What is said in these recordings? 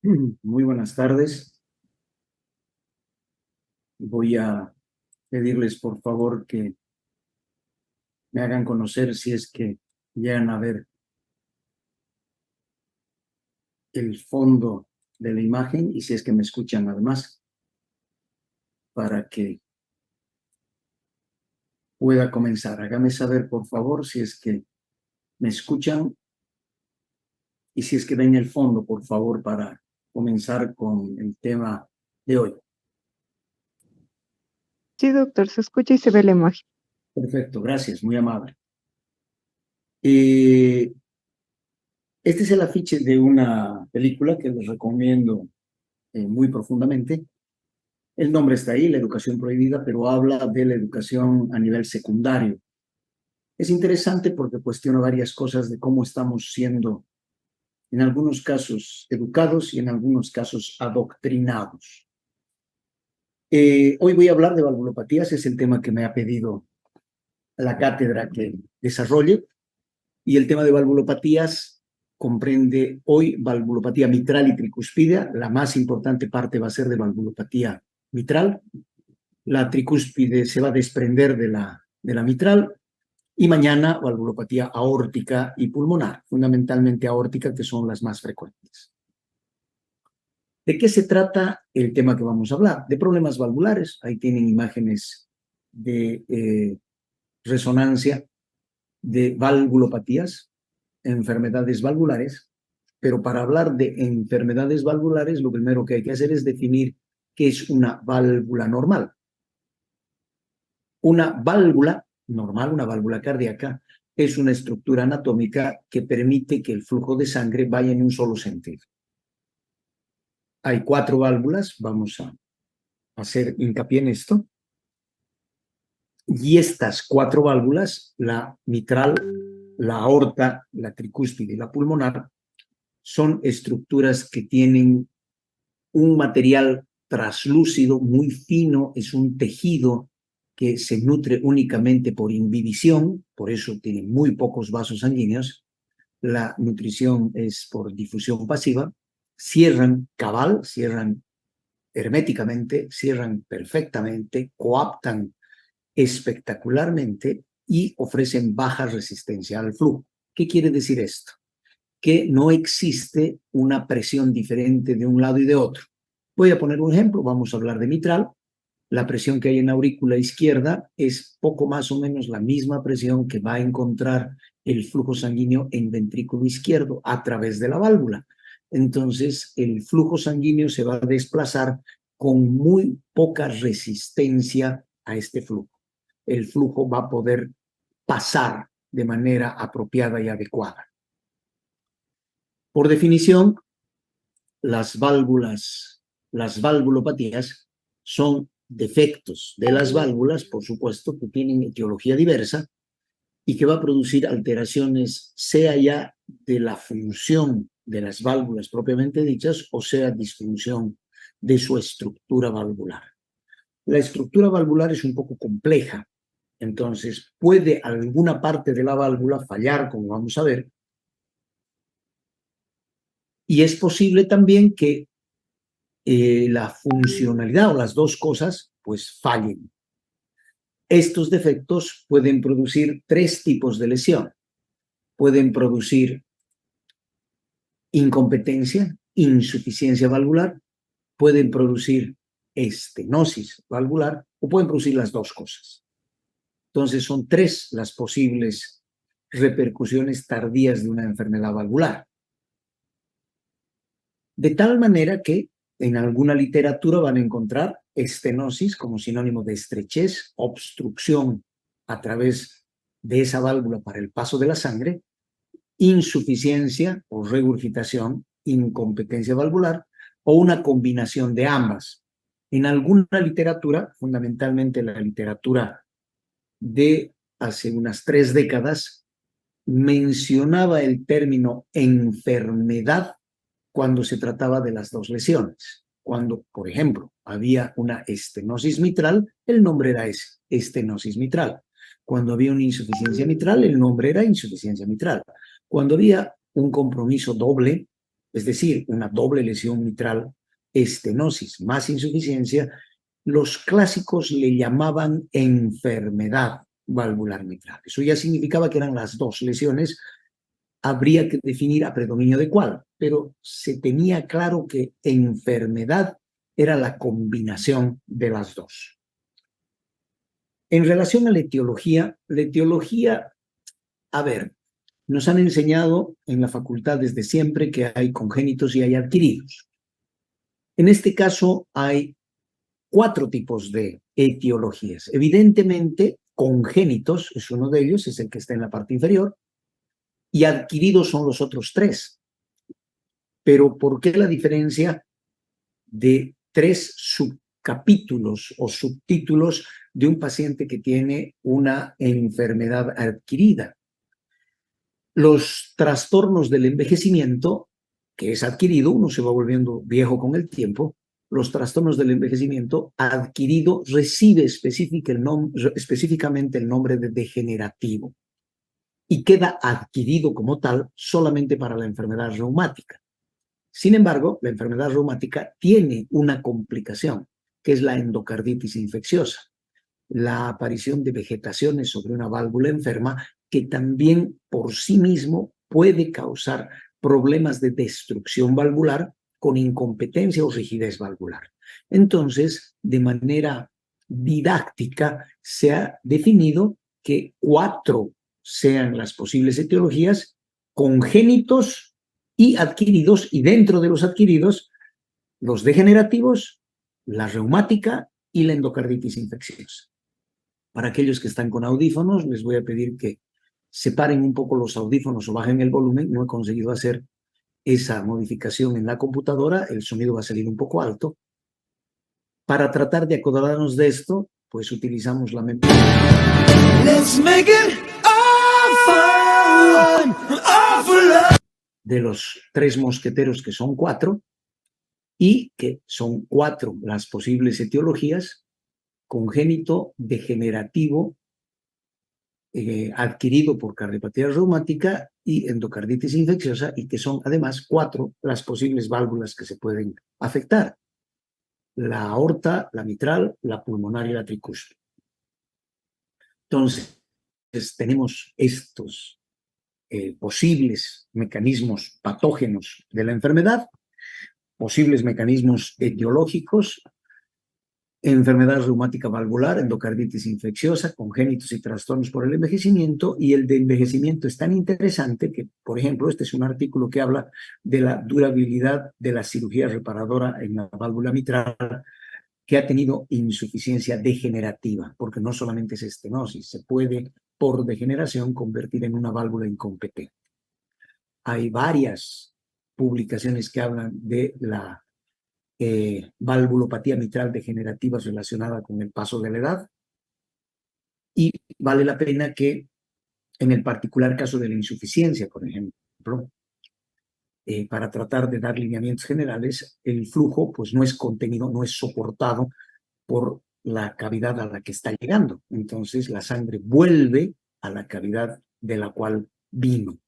Muy buenas tardes. Voy a pedirles por favor que me hagan conocer si es que llegan a ver el fondo de la imagen y si es que me escuchan además, para que pueda comenzar. Hágame saber por favor si es que me escuchan y si es que ven el fondo, por favor, para comenzar con el tema de hoy. Sí, doctor, se escucha y se ve la imagen. Perfecto, gracias, muy amable. Este es el afiche de una película que les recomiendo muy profundamente. El nombre está ahí, la educación prohibida, pero habla de la educación a nivel secundario. Es interesante porque cuestiona varias cosas de cómo estamos siendo, en algunos casos, educados y en algunos casos adoctrinados. Hoy voy a hablar de valvulopatías, es el tema que me ha pedido la cátedra que desarrolle, y el tema de valvulopatías comprende hoy valvulopatía mitral y tricuspidea. La más importante parte va a ser de valvulopatía mitral. La tricúspide se va a desprender de la mitral, y mañana valvulopatía aórtica y pulmonar, fundamentalmente aórtica, que son las más frecuentes. ¿De qué se trata el tema que vamos a hablar? De problemas valvulares. Ahí tienen imágenes de resonancia de valvulopatías, enfermedades valvulares, pero para hablar de enfermedades valvulares, lo primero que hay que hacer es definir qué es una válvula normal. Una válvula normal, una válvula cardíaca, es una estructura anatómica que permite que el flujo de sangre vaya en un solo sentido. Hay 4 válvulas, vamos a hacer hincapié en esto, y estas 4 válvulas, la mitral, la aorta, la tricúspide y la pulmonar, son estructuras que tienen un material traslúcido muy fino, es un tejido que se nutre únicamente por imbibición, por eso tiene muy pocos vasos sanguíneos. La nutrición es por difusión pasiva. Cierran cabal, cierran herméticamente, cierran perfectamente, coaptan espectacularmente y ofrecen baja resistencia al flujo. ¿Qué quiere decir esto? Que no existe una presión diferente de un lado y de otro. Voy a poner un ejemplo, vamos a hablar de mitral. La presión que hay en la aurícula izquierda es poco más o menos la misma presión que va a encontrar el flujo sanguíneo en ventrículo izquierdo a través de la válvula. Entonces, el flujo sanguíneo se va a desplazar con muy poca resistencia a este flujo. El flujo va a poder pasar de manera apropiada y adecuada. Por definición, las valvulopatías son defectos de las válvulas, por supuesto, que tienen etiología diversa y que va a producir alteraciones, sea ya de la función de las válvulas propiamente dichas, o sea disfunción de su estructura valvular. La estructura valvular es un poco compleja, entonces puede alguna parte de la válvula fallar, como vamos a ver, y es posible también que la funcionalidad o las dos cosas pues fallen. Estos defectos pueden producir 3 tipos de lesión. Pueden producir incompetencia, insuficiencia valvular, pueden producir estenosis valvular o pueden producir las dos cosas. Entonces son 3 las posibles repercusiones tardías de una enfermedad valvular. De tal manera que en alguna literatura van a encontrar estenosis como sinónimo de estrechez, obstrucción a través de esa válvula para el paso de la sangre, insuficiencia o regurgitación, incompetencia valvular o una combinación de ambas. En alguna literatura, fundamentalmente la literatura de hace unas 3 décadas, mencionaba el término enfermedad cuando se trataba de las dos lesiones. Cuando, por ejemplo, había una estenosis mitral, el nombre era ese, estenosis mitral. Cuando había una insuficiencia mitral, el nombre era insuficiencia mitral. Cuando había un compromiso doble es decir, una doble lesión mitral, estenosis más insuficiencia, los clásicos le llamaban enfermedad valvular mitral. Eso ya significaba que eran las dos lesiones. Habría que definir a predominio de cuál, pero se tenía claro que enfermedad era la combinación de las dos. En relación a la etiología, a ver, nos han enseñado en la facultad desde siempre que hay congénitos y hay adquiridos. En este caso hay 4 tipos de etiologías. Evidentemente, congénitos es uno de ellos, es el que está en la parte inferior, y adquiridos son los otros 3. Pero ¿por qué la diferencia de 3 subcapítulos o subtítulos de un paciente que tiene una enfermedad adquirida? Los trastornos del envejecimiento, que es adquirido, uno se va volviendo viejo con el tiempo, los trastornos del envejecimiento adquirido recibe específicamente el nombre de degenerativo y queda adquirido como tal solamente para la enfermedad reumática. Sin embargo, la enfermedad reumática tiene una complicación, que es la endocarditis infecciosa, la aparición de vegetaciones sobre una válvula enferma que también por sí mismo puede causar problemas de destrucción valvular con incompetencia o rigidez valvular. Entonces, de manera didáctica, se ha definido que 4 sean las posibles etiologías: congénitos y adquiridos, y dentro de los adquiridos, los degenerativos, la reumática y la endocarditis infecciosa. Para aquellos que están con audífonos, les voy a pedir que separen un poco los audífonos o bajen el volumen. No he conseguido hacer esa modificación en la computadora, el sonido va a salir un poco alto. Para tratar de acomodarnos de esto, pues utilizamos la memoria. Let's make it de los 3 mosqueteros, que son 4, y que son 4 las posibles etiologías: congénito, degenerativo, adquirido por cardiopatía reumática y endocarditis infecciosa, y que son además 4 las posibles válvulas que se pueden afectar: la aorta, la mitral, la pulmonar y la tricúspide. Entonces, tenemos estos posibles mecanismos patógenos de la enfermedad, posibles mecanismos etiológicos: enfermedad reumática valvular, endocarditis infecciosa, congénitos y trastornos por el envejecimiento. Y el de envejecimiento es tan interesante que, por ejemplo, este es un artículo que habla de la durabilidad de la cirugía reparadora en la válvula mitral, que ha tenido insuficiencia degenerativa, porque no solamente es estenosis, se puede, por degeneración, convertir en una válvula incompetente. Hay varias publicaciones que hablan de la valvulopatía mitral degenerativa relacionada con el paso de la edad, y vale la pena que, en el particular caso de la insuficiencia, por ejemplo, para tratar de dar lineamientos generales, el flujo pues no es contenido, no es soportado por la cavidad a la que está llegando. Entonces la sangre vuelve a la cavidad de la cual vino.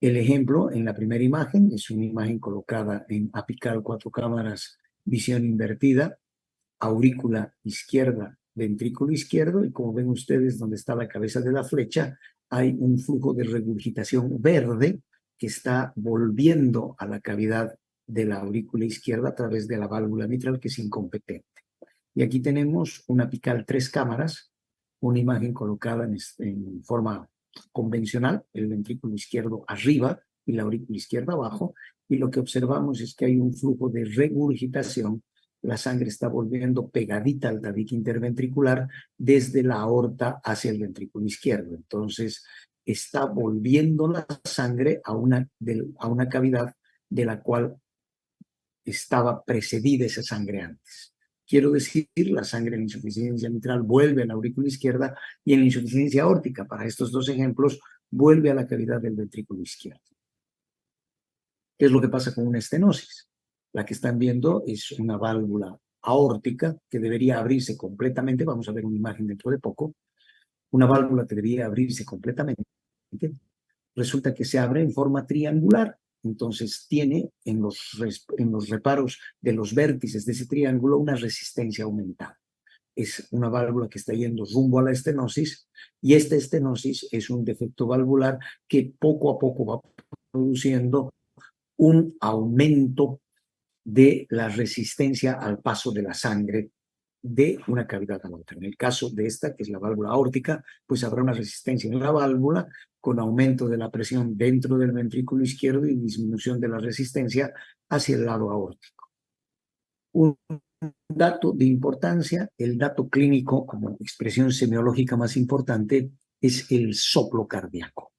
El ejemplo en la primera imagen es una imagen colocada en apical 4 cámaras, visión invertida, aurícula izquierda, ventrículo izquierdo, y como ven ustedes, donde está la cabeza de la flecha, hay un flujo de regurgitación verde que está volviendo a la cavidad de la aurícula izquierda a través de la válvula mitral, que es incompetente. Y aquí tenemos una apical 3 cámaras, una imagen colocada en forma convencional, el ventrículo izquierdo arriba y la aurícula izquierda abajo, y lo que observamos es que hay un flujo de regurgitación. La sangre está volviendo pegadita al tabique interventricular desde la aorta hacia el ventrículo izquierdo. Entonces, está volviendo la sangre a una cavidad de la cual estaba precedida esa sangre antes. Quiero decir, la sangre en la insuficiencia mitral vuelve a la aurícula izquierda, y en la insuficiencia aórtica, para estos 2 ejemplos, vuelve a la cavidad del ventrículo izquierdo. ¿Qué es lo que pasa con una estenosis? La que están viendo es una válvula aórtica que debería abrirse completamente. Vamos a ver una imagen dentro de poco. Una válvula que debería abrirse completamente. Resulta que se abre en forma triangular, Entonces tiene en los reparos de los vértices de ese triángulo una resistencia aumentada. Es una válvula que está yendo rumbo a la estenosis, y esta estenosis es un defecto valvular que poco a poco va produciendo un aumento de la resistencia al paso de la sangre de una cavidad a la otra. En el caso de esta, que es la válvula aórtica, pues habrá una resistencia en la válvula con aumento de la presión dentro del ventrículo izquierdo y disminución de la resistencia hacia el lado aórtico. Un dato de importancia, el dato clínico como expresión semiológica más importante, es el soplo cardíaco.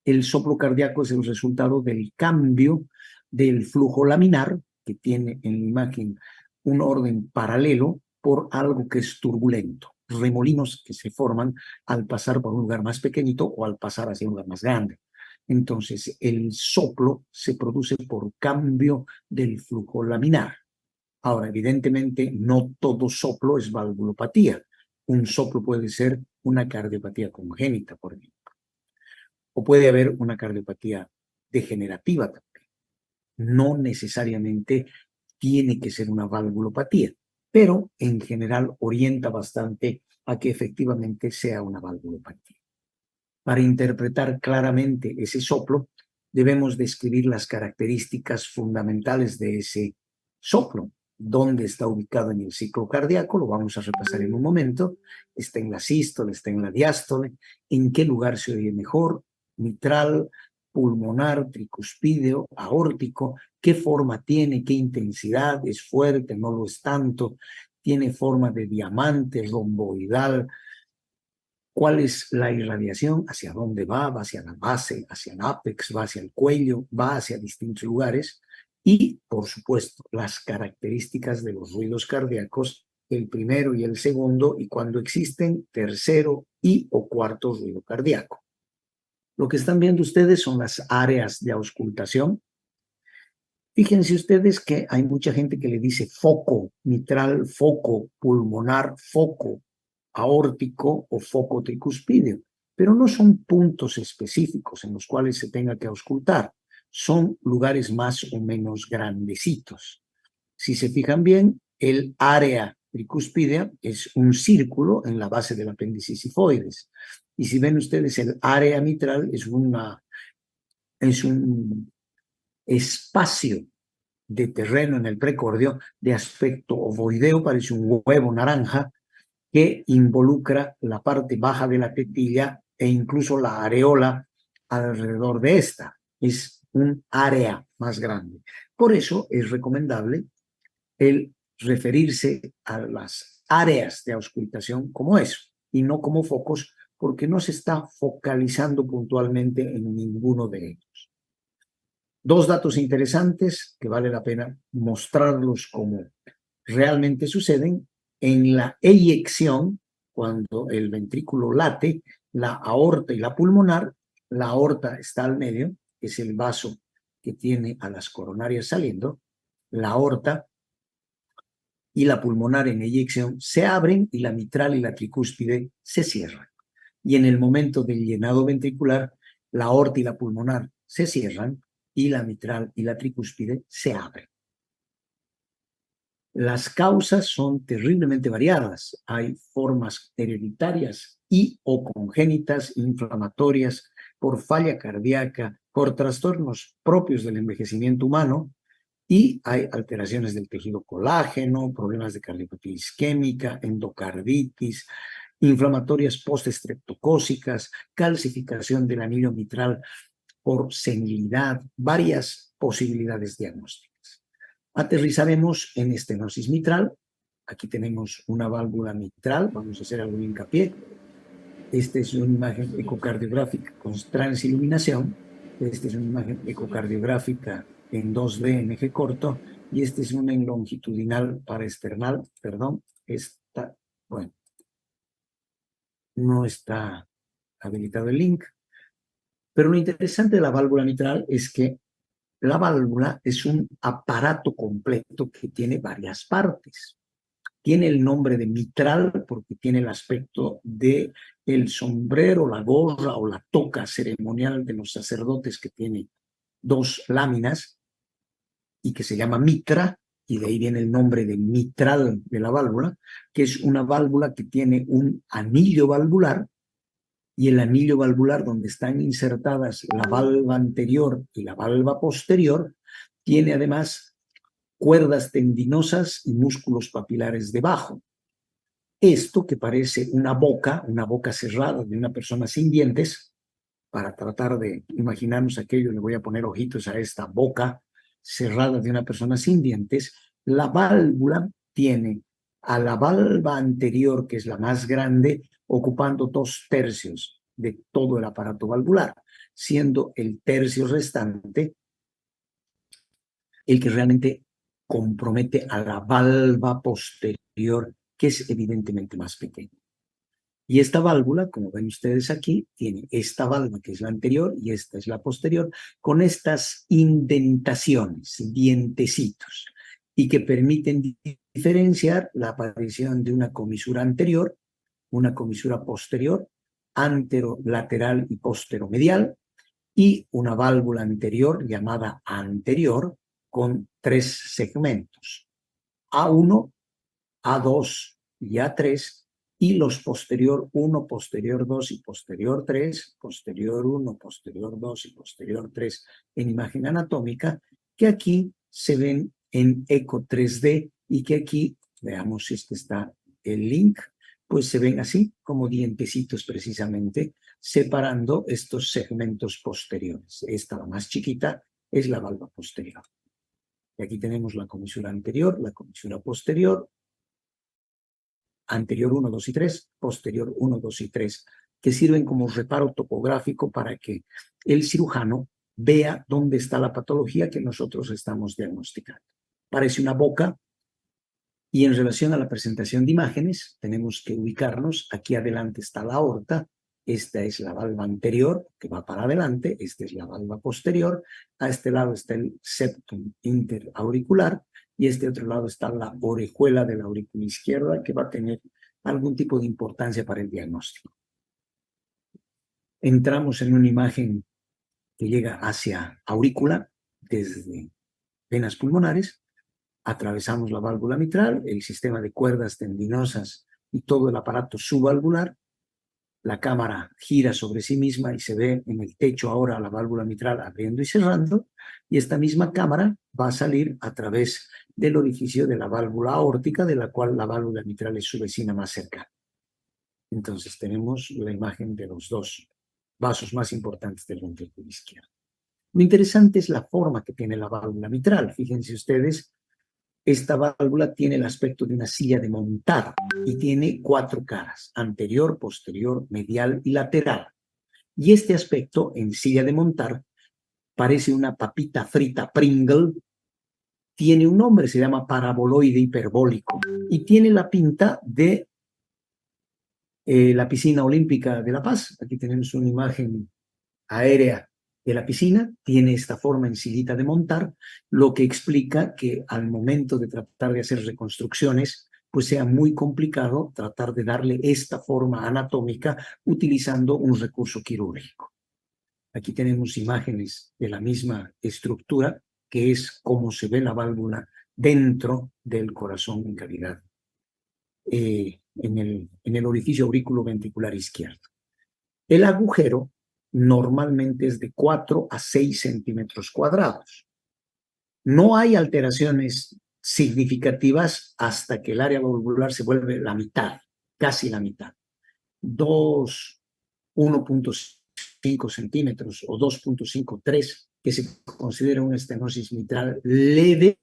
El soplo cardíaco es el resultado del cambio del flujo laminar, que tiene en la imagen un orden paralelo, por algo que es turbulento, remolinos que se forman al pasar por un lugar más pequeñito o al pasar hacia un lugar más grande. Entonces, el soplo se produce por cambio del flujo laminar. Ahora, evidentemente, no todo soplo es valvulopatía. Un soplo puede ser una cardiopatía congénita, por ejemplo. O puede haber una cardiopatía degenerativa también. No necesariamente tiene que ser una valvulopatía, pero en general orienta bastante a que efectivamente sea una valvulopatía. Para interpretar claramente ese soplo, debemos describir las características fundamentales de ese soplo. ¿Dónde está ubicado en el ciclo cardíaco? Lo vamos a repasar en un momento. Está en la sístole, está en la diástole. ¿En qué lugar se oye mejor? Mitral, pulmonar, tricuspídeo, aórtico. ¿Qué forma tiene? ¿Qué intensidad? ¿Es fuerte? ¿No lo es tanto? ¿Tiene forma de diamante, romboidal? ¿Cuál es la irradiación? ¿Hacia dónde va? ¿Va hacia la base? ¿Hacia el ápex? ¿Va hacia el cuello? ¿Va hacia distintos lugares? Y, por supuesto, las características de los ruidos cardíacos, el primero y el segundo, y cuando existen tercero y o cuarto ruido cardíaco. Lo que están viendo ustedes son las áreas de auscultación. Fíjense ustedes que hay mucha gente que le dice foco mitral, foco pulmonar, foco aórtico o foco tricuspídeo, pero no son puntos específicos en los cuales se tenga que auscultar, son lugares más o menos grandecitos. Si se fijan bien, el área tricuspidea es un círculo en la base del apéndice sifoides, y si ven ustedes, el área mitral es un espacio de terreno en el precordio de aspecto ovoideo, parece un huevo naranja, que involucra la parte baja de la tetilla e incluso la areola alrededor de esta. Es un área más grande. Por eso es recomendable el referirse a las áreas de auscultación como eso, y no como focos, porque no se está focalizando puntualmente en ninguno de ellos. Dos datos interesantes que vale la pena mostrarlos como realmente suceden. En la eyección, cuando el ventrículo late, la aorta y la pulmonar, la aorta está al medio, es el vaso que tiene a las coronarias saliendo, la aorta y la pulmonar en eyección se abren y la mitral y la tricúspide se cierran. Y en el momento del llenado ventricular, la aorta y la pulmonar se cierran y la mitral y la tricúspide se abren. Las causas son terriblemente variadas. Hay formas hereditarias y o congénitas inflamatorias por falla cardíaca, por trastornos propios del envejecimiento humano, y hay alteraciones del tejido colágeno, problemas de cardiopatía isquémica, endocarditis, inflamatorias postestreptocócicas, calcificación del anillo mitral por senilidad, varias posibilidades diagnósticas. Aterrizaremos en estenosis mitral. Aquí tenemos una válvula mitral, vamos a hacer algo de hincapié. Esta es una imagen ecocardiográfica con transiluminación. Esta es una imagen ecocardiográfica en 2D en eje corto, y esta es una en longitudinal paraesternal. Perdón, esta, bueno, no está habilitado el link. Pero lo interesante de la válvula mitral es que la válvula es un aparato completo que tiene varias partes. Tiene el nombre de mitral porque tiene el aspecto de el sombrero, la gorra o la toca ceremonial de los sacerdotes que tiene dos láminas y que se llama mitra, y de ahí viene el nombre de mitral de la válvula, que es una válvula que tiene un anillo valvular, y el anillo valvular donde están insertadas la valva anterior y la valva posterior, tiene además cuerdas tendinosas y músculos papilares debajo. Esto que parece una boca cerrada de una persona sin dientes, para tratar de imaginarnos aquello, le voy a poner ojitos a esta boca cerrada de una persona sin dientes. La válvula tiene a la valva anterior, que es la más grande, ocupando 2/3 de todo el aparato valvular, siendo el tercio restante el que realmente compromete a la valva posterior, que es evidentemente más pequeña. Y esta válvula, como ven ustedes aquí, tiene esta válvula que es la anterior y esta es la posterior, con estas indentaciones, dientecitos, y que permiten diferenciar la aparición de una comisura anterior, una comisura posterior, anterolateral y posteromedial, y una válvula anterior llamada anterior con 3 segmentos, A1, A2 y A3, y los posterior 1, posterior 2 y posterior 3, posterior 1, posterior 2 y posterior 3 en imagen anatómica, que aquí se ven en eco 3D y que aquí, veamos si está el link, pues se ven así como dientecitos precisamente, separando estos segmentos posteriores. Esta, la más chiquita, es la valva posterior. Y aquí tenemos la comisura anterior, la comisura posterior, anterior 1, 2 y 3, posterior 1, 2 y 3, que sirven como reparo topográfico para que el cirujano vea dónde está la patología que nosotros estamos diagnosticando. Parece una boca, y en relación a la presentación de imágenes, tenemos que ubicarnos. Aquí adelante está la aorta, esta es la valva anterior que va para adelante, esta es la valva posterior, a este lado está el septum interauricular, y este otro lado está la orejuela de la aurícula izquierda, que va a tener algún tipo de importancia para el diagnóstico. Entramos en una imagen que llega hacia aurícula, desde venas pulmonares, atravesamos la válvula mitral, el sistema de cuerdas tendinosas y todo el aparato subvalvular. La cámara gira sobre sí misma y se ve en el techo ahora la válvula mitral abriendo y cerrando, y esta misma cámara va a salir a través del orificio de la válvula aórtica, de la cual la válvula mitral es su vecina más cercana. Entonces tenemos la imagen de los dos vasos más importantes del ventrículo izquierdo. Lo interesante es la forma que tiene la válvula mitral. Fíjense ustedes, esta válvula tiene el aspecto de una silla de montar y tiene 4 caras: anterior, posterior, medial y lateral. Y este aspecto en silla de montar parece una papita frita Pringle. Tiene un nombre, se llama paraboloide hiperbólico, y tiene la pinta de la piscina olímpica de La Paz. Aquí tenemos una imagen aérea de la piscina, tiene esta forma en sillita de montar, lo que explica que al momento de tratar de hacer reconstrucciones, pues sea muy complicado tratar de darle esta forma anatómica utilizando un recurso quirúrgico. Aquí tenemos imágenes de la misma estructura, que es cómo se ve la válvula dentro del corazón en cavidad, en el orificio auriculoventricular izquierdo. El agujero normalmente es de 4 a 6 centímetros cuadrados. No hay alteraciones significativas hasta que el área valvular se vuelve la mitad, casi la mitad. 1.5 centímetros o 2.5, 3, que se considera una estenosis mitral leve.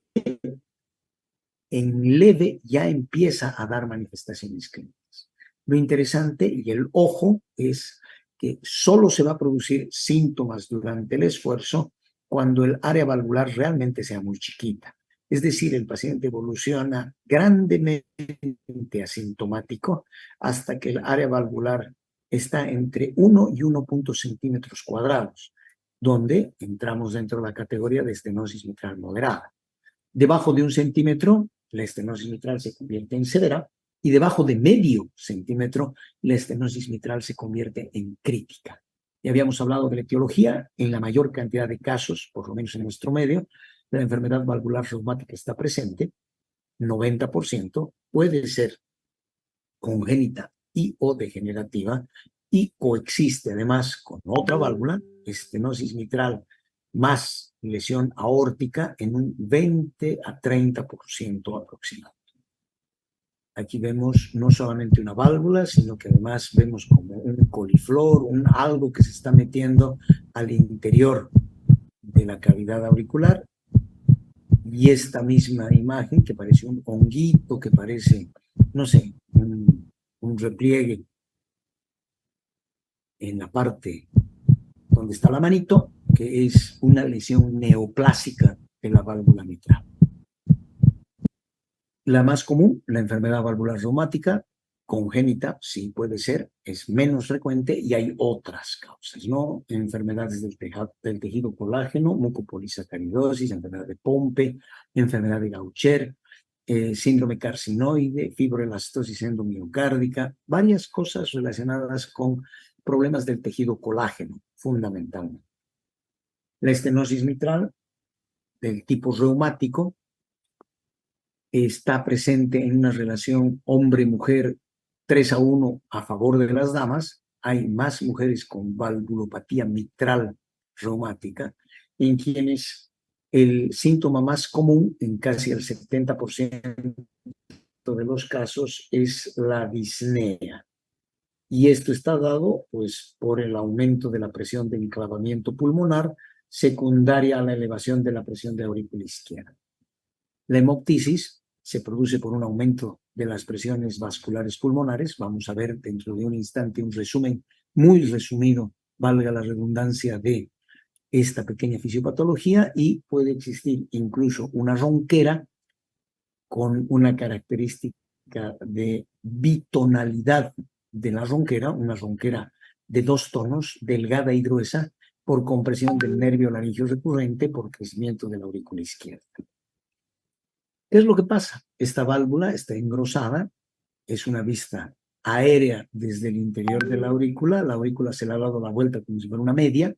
En leve ya empieza a dar manifestaciones clínicas. Lo interesante y el ojo es que solo se va a producir síntomas durante el esfuerzo cuando el área valvular realmente sea muy chiquita. Es decir, el paciente evoluciona grandemente asintomático hasta que el área valvular está entre 1 y 1 centímetros cuadrados, donde entramos dentro de la categoría de estenosis mitral moderada. Debajo de 1 centímetro, la estenosis mitral se convierte en severa, y debajo de medio centímetro, la estenosis mitral se convierte en crítica. Ya habíamos hablado de la etiología. En la mayor cantidad de casos, por lo menos en nuestro medio, la enfermedad valvular reumática está presente. 90% puede ser congénita y o degenerativa y coexiste además con otra válvula, estenosis mitral más lesión aórtica en un 20 a 30% aproximado. Aquí vemos no solamente una válvula, sino que además vemos como un coliflor, algo que se está metiendo al interior de la cavidad auricular. Y esta misma imagen que parece un honguito, que parece, no sé, un repliegue en la parte donde está la manito, que es una lesión neoplásica de la válvula mitral. La más común, la enfermedad valvular reumática, congénita, sí puede ser, es menos frecuente y hay otras causas, ¿no? Enfermedades del tejido colágeno, mucopolisacaridosis, enfermedad de Pompe, enfermedad de Gaucher, síndrome carcinoide, fibroelastosis endomiocárdica, varias cosas relacionadas con problemas del tejido colágeno, fundamentalmente. La estenosis mitral del tipo reumático está presente en una relación hombre-mujer 3-1 a favor de las damas. Hay más mujeres con valvulopatía mitral reumática, en quienes el síntoma más común, en casi el 70% de los casos, es la disnea. Y esto está dado pues, por el aumento de la presión de enclavamiento pulmonar secundaria a la elevación de la presión de aurícula izquierda. La hemoptisis se produce por un aumento de las presiones vasculares pulmonares. Vamos a ver dentro de un instante un resumen muy resumido, valga la redundancia, de esta pequeña fisiopatología, y puede existir incluso una ronquera con una característica de bitonalidad de la ronquera, una ronquera de 2 tonos, delgada y gruesa, por compresión del nervio laringio recurrente, por crecimiento de la aurícula izquierda. ¿Qué es lo que pasa? Esta válvula está engrosada, es una vista aérea desde el interior de la aurícula se le ha dado la vuelta como si fuera una media,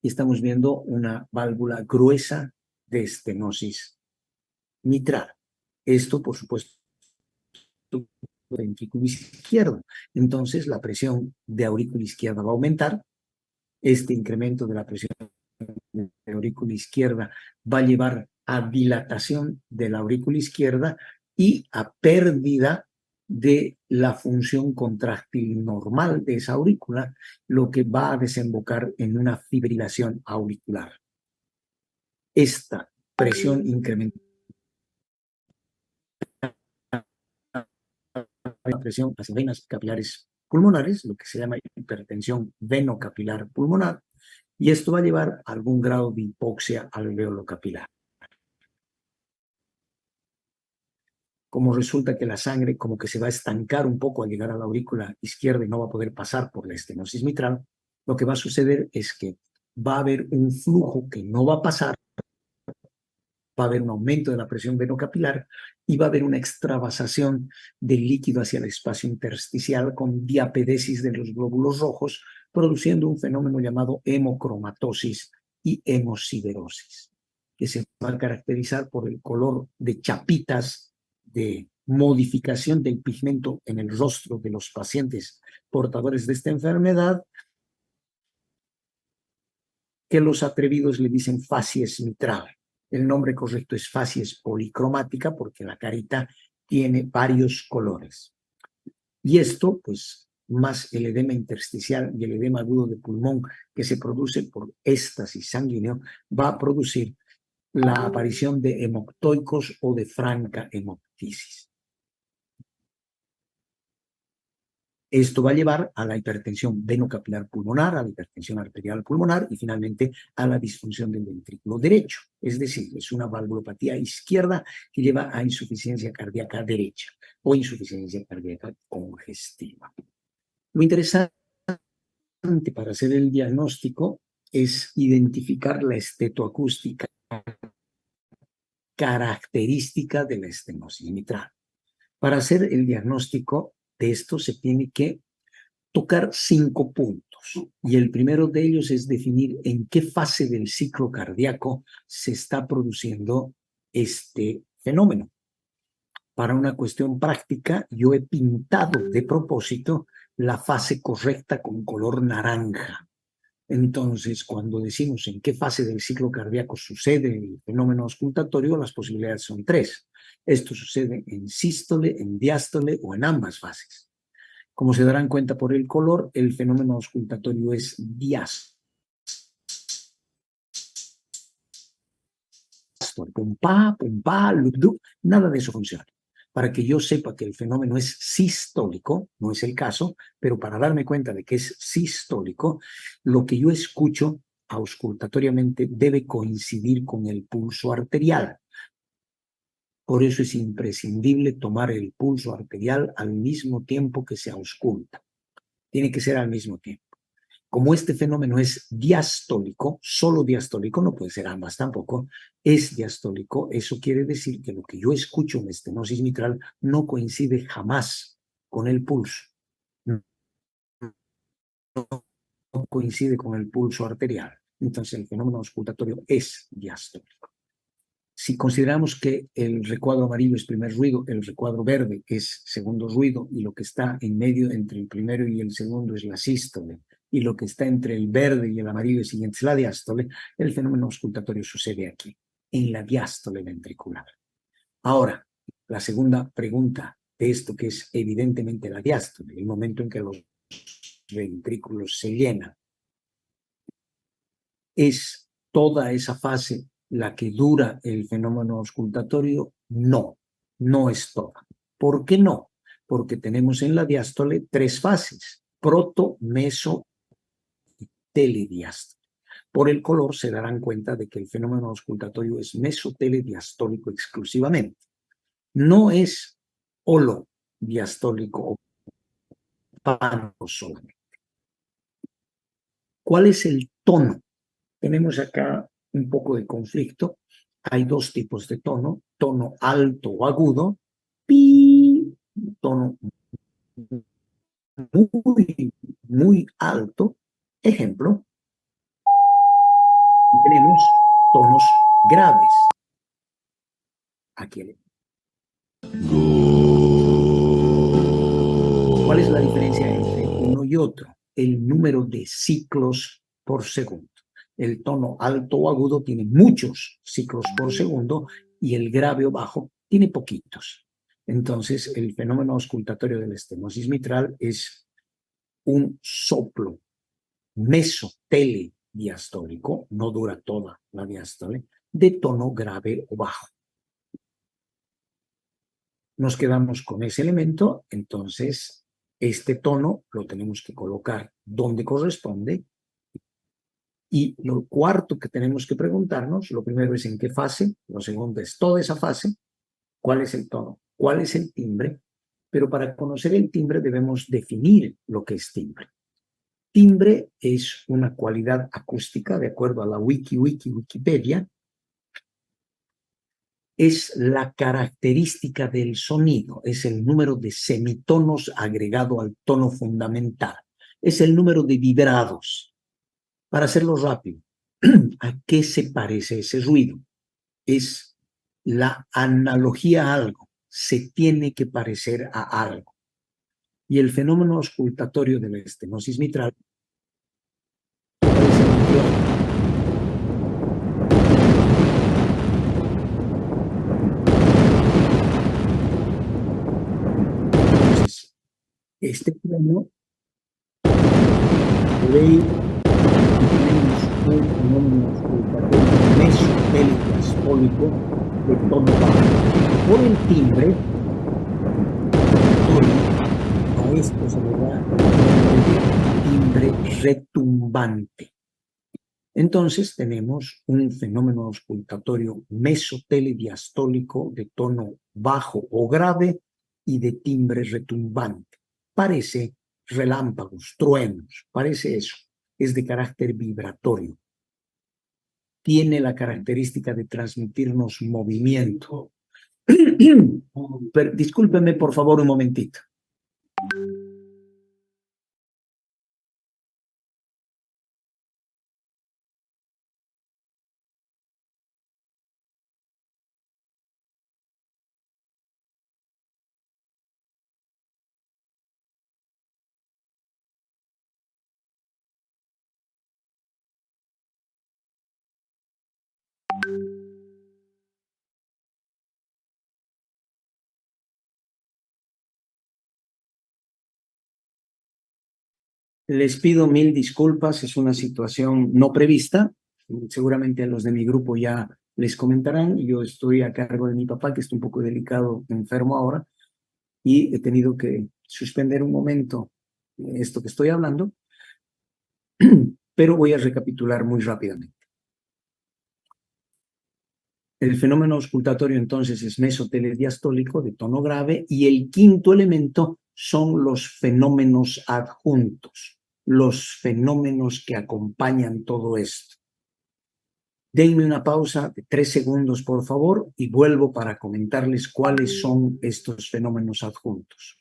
y estamos viendo una válvula gruesa de estenosis mitral. Esto, por supuesto, ventrículo izquierdo. Entonces, la presión de aurícula izquierda va a aumentar. Este incremento de la presión de aurícula izquierda va a llevar a dilatación de la aurícula izquierda y a pérdida de la función contráctil normal de esa aurícula, lo que va a desembocar en una fibrilación auricular. Esta presión incrementa la presión hacia venas capilares pulmonares, lo que se llama hipertensión venocapilar pulmonar, y esto va a llevar a algún grado de hipoxia alveolo capilar. Como resulta que la sangre como que se va a estancar un poco al llegar a la aurícula izquierda y no va a poder pasar por la estenosis mitral, lo que va a suceder es que va a haber un flujo que no va a pasar, va a haber un aumento de la presión venocapilar y va a haber una extravasación del líquido hacia el espacio intersticial con diapedesis de los glóbulos rojos, produciendo un fenómeno llamado hemocromatosis y hemosiderosis, que se va a caracterizar por el color de chapitas de modificación del pigmento en el rostro de los pacientes portadores de esta enfermedad, que los atrevidos le dicen facies mitral. El nombre correcto es facies policromática porque la carita tiene varios colores. Y esto, pues, más el edema intersticial y el edema agudo de pulmón que se produce por éstasis sanguíneo, va a producir la aparición de hemoctoicos o de franca hemoptisis. Esto va a llevar a la hipertensión venocapilar pulmonar, a la hipertensión arterial pulmonar y finalmente a la disfunción del ventrículo derecho. Es decir, es una valvulopatía izquierda que lleva a insuficiencia cardíaca derecha o insuficiencia cardíaca congestiva. Lo interesante para hacer el diagnóstico es identificar la estetoacústica característica de la estenosis mitral. Para hacer el diagnóstico de esto se tiene que tocar 5 puntos. métodos. Y el primero de ellos es definir en qué fase del ciclo cardíaco se está produciendo este fenómeno. Para una cuestión práctica, yo he pintado de propósito la fase correcta con color naranja. Entonces, cuando decimos en qué fase del ciclo cardíaco sucede el fenómeno auscultatorio, las posibilidades son tres. Esto sucede en sístole, en diástole o en ambas fases. Como se darán cuenta por el color, el fenómeno auscultatorio es diástole. Pum pa, lup, nada de eso funciona. Para que yo sepa que el fenómeno es sistólico, no es el caso, pero para darme cuenta de que es sistólico, lo que yo escucho auscultatoriamente debe coincidir con el pulso arterial. Por eso es imprescindible tomar el pulso arterial al mismo tiempo que se ausculta. Tiene que ser al mismo tiempo. Como este fenómeno es diastólico, solo diastólico, no puede ser ambas tampoco, es diastólico, eso quiere decir que lo que yo escucho en estenosis mitral no coincide jamás con el pulso. No coincide con el pulso arterial. Entonces el fenómeno auscultatorio es diastólico. Si consideramos que el recuadro amarillo es primer ruido, el recuadro verde es segundo ruido y lo que está en medio entre el primero y el segundo es la sístole y lo que está entre el verde y el amarillo siguiente es la diástole, el fenómeno auscultatorio sucede aquí, en la diástole ventricular. Ahora, la segunda pregunta de esto que es evidentemente la diástole, el momento en que los ventrículos se llenan. ¿Es toda esa fase la que dura el fenómeno auscultatorio? No, no es toda. ¿Por qué no? Porque tenemos en la diástole tres fases, proto, meso y telediástole. Por el color se darán cuenta de que el fenómeno auscultatorio es mesotelediastólico exclusivamente. No es holodiastólico o pano solamente. ¿Cuál es el tono? Tenemos acá un poco de conflicto. Hay dos tipos de tono, tono alto o agudo, pi, tono muy, muy alto. Ejemplo, tenemos tonos graves. Aquí. ¿Cuál es la diferencia entre uno y otro? El número de ciclos por segundo. El tono alto o agudo tiene muchos ciclos por segundo y el grave o bajo tiene poquitos. Entonces, el fenómeno auscultatorio de la estenosis mitral es un soplo mesotelediastólico, no dura toda la diástole, de tono grave o bajo. Nos quedamos con ese elemento, entonces este tono lo tenemos que colocar donde corresponde. Y lo cuarto que tenemos que preguntarnos, lo primero es en qué fase, lo segundo es toda esa fase, cuál es el tono, cuál es el timbre, pero para conocer el timbre debemos definir lo que es timbre. Timbre es una cualidad acústica, de acuerdo a la Wikipedia, es la característica del sonido, es el número de semitonos agregado al tono fundamental, es el número de vibrados. Para hacerlo rápido, ¿a qué se parece ese ruido? Es la analogía a algo, se tiene que parecer a algo. Y el fenómeno auscultatorio de la estenosis mitral entonces, este plano veis tenemos un fenómeno auscultatorio mesotelediastólico de tono bajo. Por el timbre, a esto se le da el timbre retumbante. Entonces tenemos un fenómeno auscultatorio mesotelediastólico de tono bajo o grave y de timbre retumbante. Parece relámpagos, truenos, parece eso. Es de carácter vibratorio. Tiene la característica de transmitirnos movimiento. Pero, discúlpeme por favor un momentito. Les pido mil disculpas, es una situación no prevista. Seguramente a los de mi grupo ya les comentarán. Yo estoy a cargo de mi papá, que está un poco delicado, enfermo ahora, y he tenido que suspender un momento esto que estoy hablando, pero voy a recapitular muy rápidamente. El fenómeno auscultatorio entonces es mesotelediastólico de tono grave, y el quinto elemento son los fenómenos adjuntos, los fenómenos que acompañan todo esto. Denme una pausa de 3 segundos, por favor, y vuelvo para comentarles cuáles son estos fenómenos adjuntos.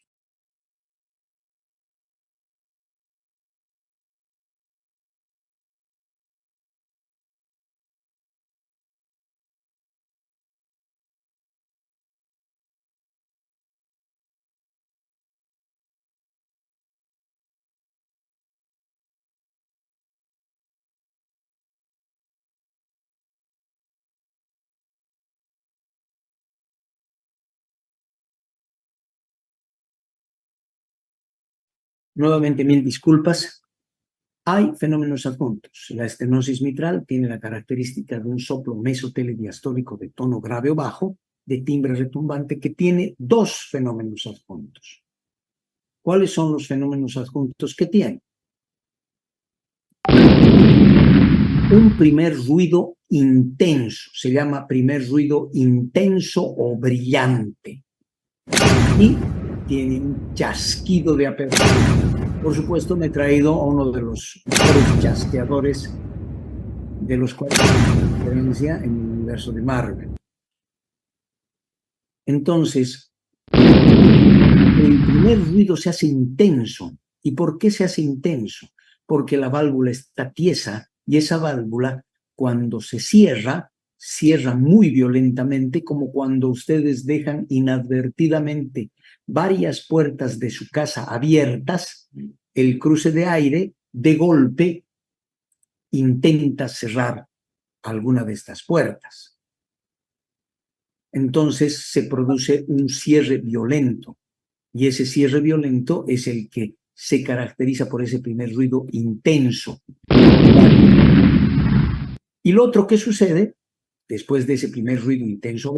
Nuevamente, mil disculpas. Hay fenómenos adjuntos. La estenosis mitral tiene la característica de un soplo mesotelediastólico de tono grave o bajo, de timbre retumbante, que tiene dos fenómenos adjuntos. ¿Cuáles son los fenómenos adjuntos que tiene? Un primer ruido intenso, se llama primer ruido intenso o brillante. Y tiene un chasquido de apertura. Por supuesto, me he traído a uno de los mejores chasqueadores de los cuales hay referencia en el universo de Marvel. Entonces, el primer ruido se hace intenso. ¿Y por qué se hace intenso? Porque la válvula está tiesa, y esa válvula, cuando se cierra, cierra muy violentamente, como cuando ustedes dejan inadvertidamente varias puertas de su casa abiertas. El cruce de aire, de golpe, intenta cerrar alguna de estas puertas. Entonces se produce un cierre violento, y ese cierre violento es el que se caracteriza por ese primer ruido intenso. Y lo otro que sucede después de ese primer ruido intenso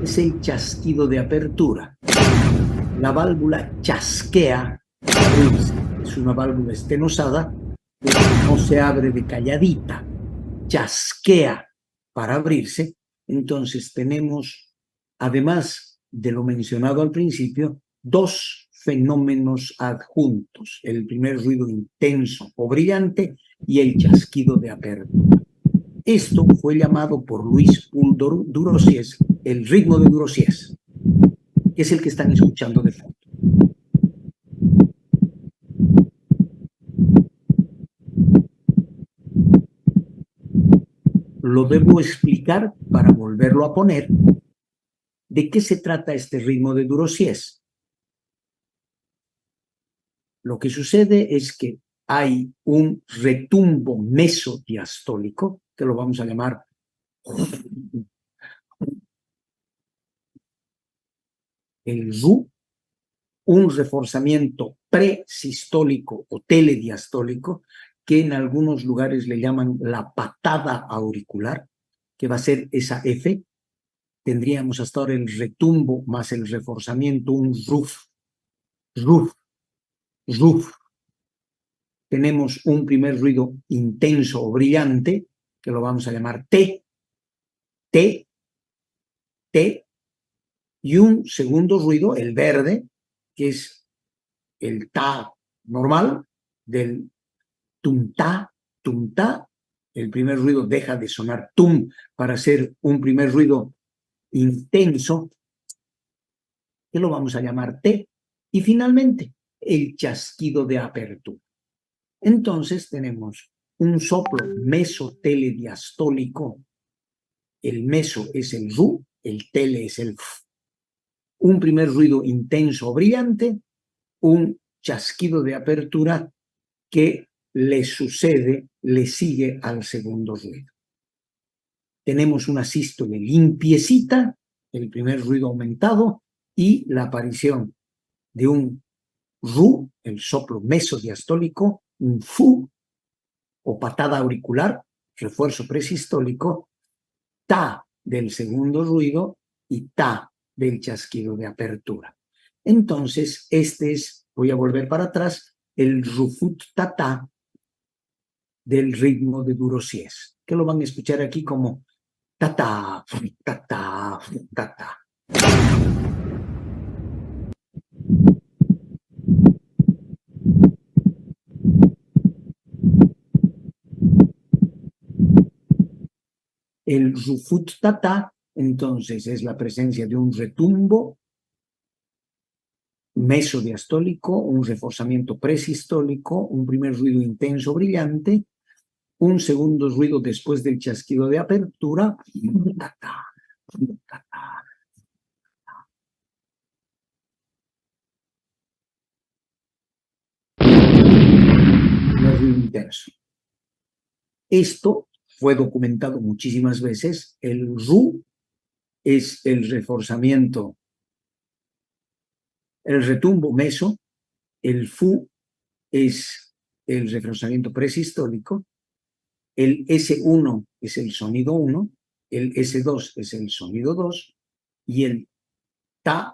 es el chasquido de apertura. La válvula chasquea, es una válvula estenosada, pero no se abre de calladita, chasquea para abrirse. Entonces tenemos, además de lo mencionado al principio, dos fenómenos adjuntos: el primer ruido intenso o brillante y el chasquido de apertura. Esto fue llamado por Louis Paul Durossier el ritmo de Durossier, que es el que están escuchando de fondo. Lo debo explicar para volverlo a poner. ¿De qué se trata este ritmo de Durossier? Lo que sucede es que hay un retumbo mesodiastólico, que lo vamos a llamar el RU, un reforzamiento presistólico o telediastólico, que en algunos lugares le llaman la patada auricular, que va a ser esa F. Tendríamos hasta ahora el retumbo más el reforzamiento, un RUF, RUF, RUF. Tenemos un primer ruido intenso o brillante, que lo vamos a llamar T, T, T, y un segundo ruido, el verde, que es el ta normal, del tum-ta, tum-ta. El primer ruido deja de sonar tum para ser un primer ruido intenso, que lo vamos a llamar T. Y finalmente, el chasquido de apertura. Entonces tenemos un soplo mesotelediastólico. El meso es el RU, el tele es el F. Un primer ruido intenso o brillante, un chasquido de apertura que le sucede, le sigue al segundo ruido. tenemos una sístole limpiecita, el primer ruido aumentado, y la aparición de un ru, el soplo mesodiastólico, un fu, o patada auricular, refuerzo presistólico, ta del segundo ruido y ta del chasquido de apertura. Entonces, voy a volver para atrás, el rufut tata del ritmo de Durosies, que lo van a escuchar aquí como tata, tata, tata. El rufut tata, entonces, es la presencia de un retumbo mesodiastólico, un reforzamiento presistólico, un primer ruido intenso brillante, un segundo ruido después del chasquido de apertura, tata, tata. Un ruido intenso. Esto fue documentado muchísimas veces. El ru es el reforzamiento, el retumbo meso, el fu es el reforzamiento presistólico, el S1 es el sonido 1, el S2 es el sonido 2 y el ta,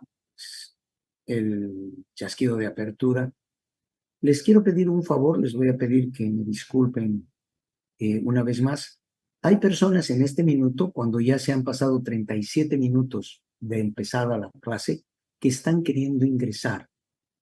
el chasquido de apertura. Les quiero pedir un favor, les voy a pedir que me disculpen una vez más. Hay personas en este minuto, cuando ya se han pasado 37 minutos de empezada la clase, que están queriendo ingresar.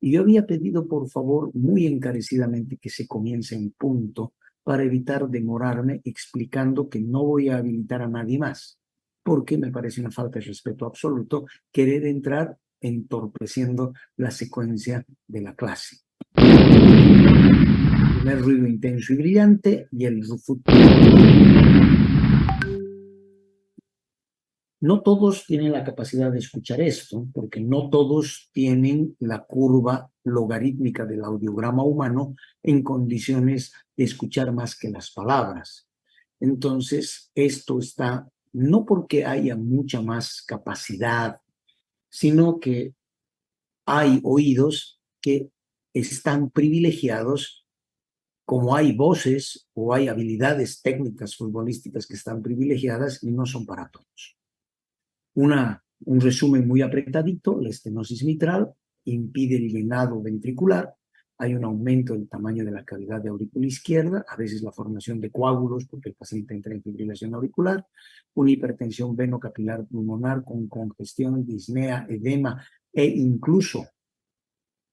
Y yo había pedido, por favor, muy encarecidamente que se comience en punto para evitar demorarme explicando que no voy a habilitar a nadie más, porque me parece una falta de respeto absoluto querer entrar entorpeciendo la secuencia de la clase. El primer ruido intenso y brillante y el rufut. No todos tienen la capacidad de escuchar esto, porque no todos tienen la curva logarítmica del audiograma humano en condiciones de escuchar más que las palabras. Entonces, esto está no porque haya mucha más capacidad, sino que hay oídos que están privilegiados, como hay voces o hay habilidades técnicas futbolísticas que están privilegiadas y no son para todos. Un resumen muy apretadito: la estenosis mitral impide el llenado ventricular, hay un aumento del tamaño de la cavidad de aurícula izquierda, a veces la formación de coágulos porque el paciente entra en fibrilación auricular, una hipertensión venocapilar pulmonar con congestión, disnea, edema e incluso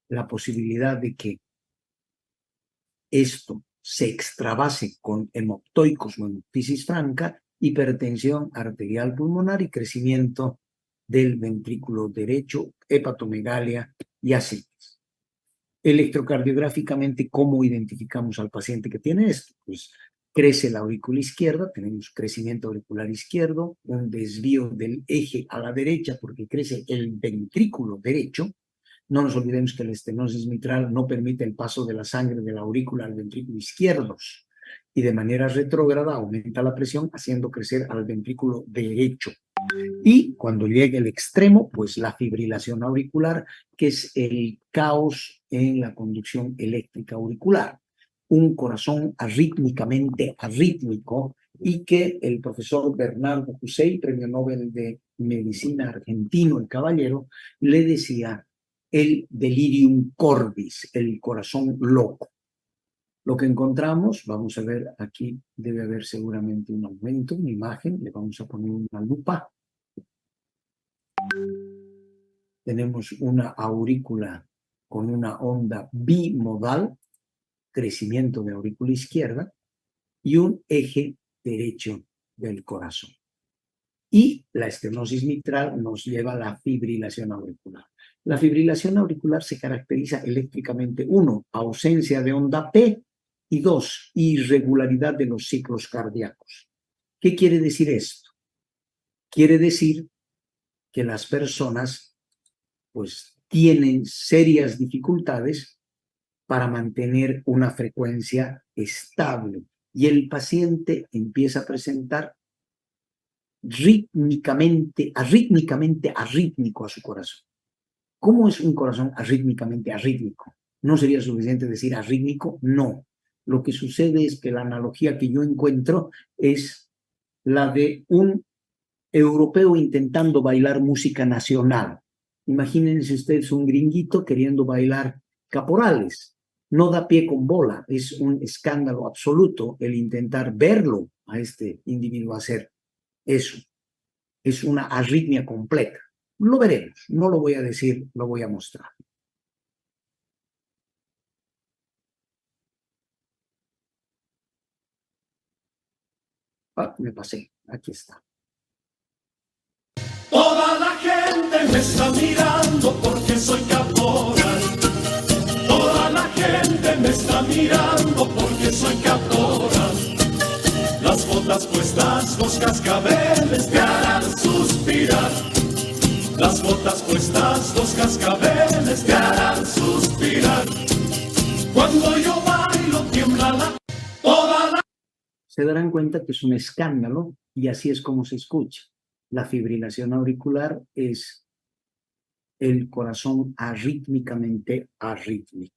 la posibilidad de que esto se extravase con hemoptoicos o hemoptisis franca, hipertensión arterial pulmonar y crecimiento del ventrículo derecho, hepatomegalia y ascites. Electrocardiográficamente, ¿cómo identificamos al paciente que tiene esto? Pues crece la aurícula izquierda, tenemos crecimiento auricular izquierdo, un desvío del eje a la derecha porque crece el ventrículo derecho. No nos olvidemos que la estenosis mitral no permite el paso de la sangre de la aurícula al ventrículo izquierdo y de manera retrógrada aumenta la presión haciendo crecer al ventrículo derecho. Y cuando llega el extremo, pues la fibrilación auricular, que es el caos en la conducción eléctrica auricular. Un corazón arrítmicamente arrítmico y que el profesor Bernardo Hussein, premio Nobel de Medicina argentino, el caballero, le decía el delirium cordis, el corazón loco. Lo que encontramos, vamos a ver aquí, debe haber seguramente un aumento, una imagen, le vamos a poner una lupa. Tenemos una aurícula con una onda bimodal, crecimiento de aurícula izquierda, y un eje derecho del corazón. Y la estenosis mitral nos lleva a la fibrilación auricular. La fibrilación auricular se caracteriza eléctricamente: 1, ausencia de onda P, y 2, irregularidad de los ciclos cardíacos. ¿Qué quiere decir esto? Quiere decir que las personas pues tienen serias dificultades para mantener una frecuencia estable y el paciente empieza a presentar arrítmico a su corazón. ¿Cómo es un corazón arrítmicamente arrítmico? ¿No sería suficiente decir arrítmico? No. Lo que sucede es que la analogía que yo encuentro es la de un europeo intentando bailar música nacional. Imagínense ustedes un gringuito queriendo bailar caporales. No da pie con bola, es un escándalo absoluto el intentar verlo a este individuo hacer eso. Es una arritmia completa. Lo veremos, no lo voy a decir, lo voy a mostrar. Ah, me pasé, aquí está. Toda la gente me está mirando porque soy caporal. Toda la gente me está mirando porque soy caporal. Las botas puestas, los cascabeles te harán suspirar. Las botas puestas, los cascabeles te harán suspirar. Cuando yo bailo tiembla la... Toda la... Se darán cuenta que es un escándalo y así es como se escucha. La fibrilación auricular es el corazón arrítmicamente arrítmico.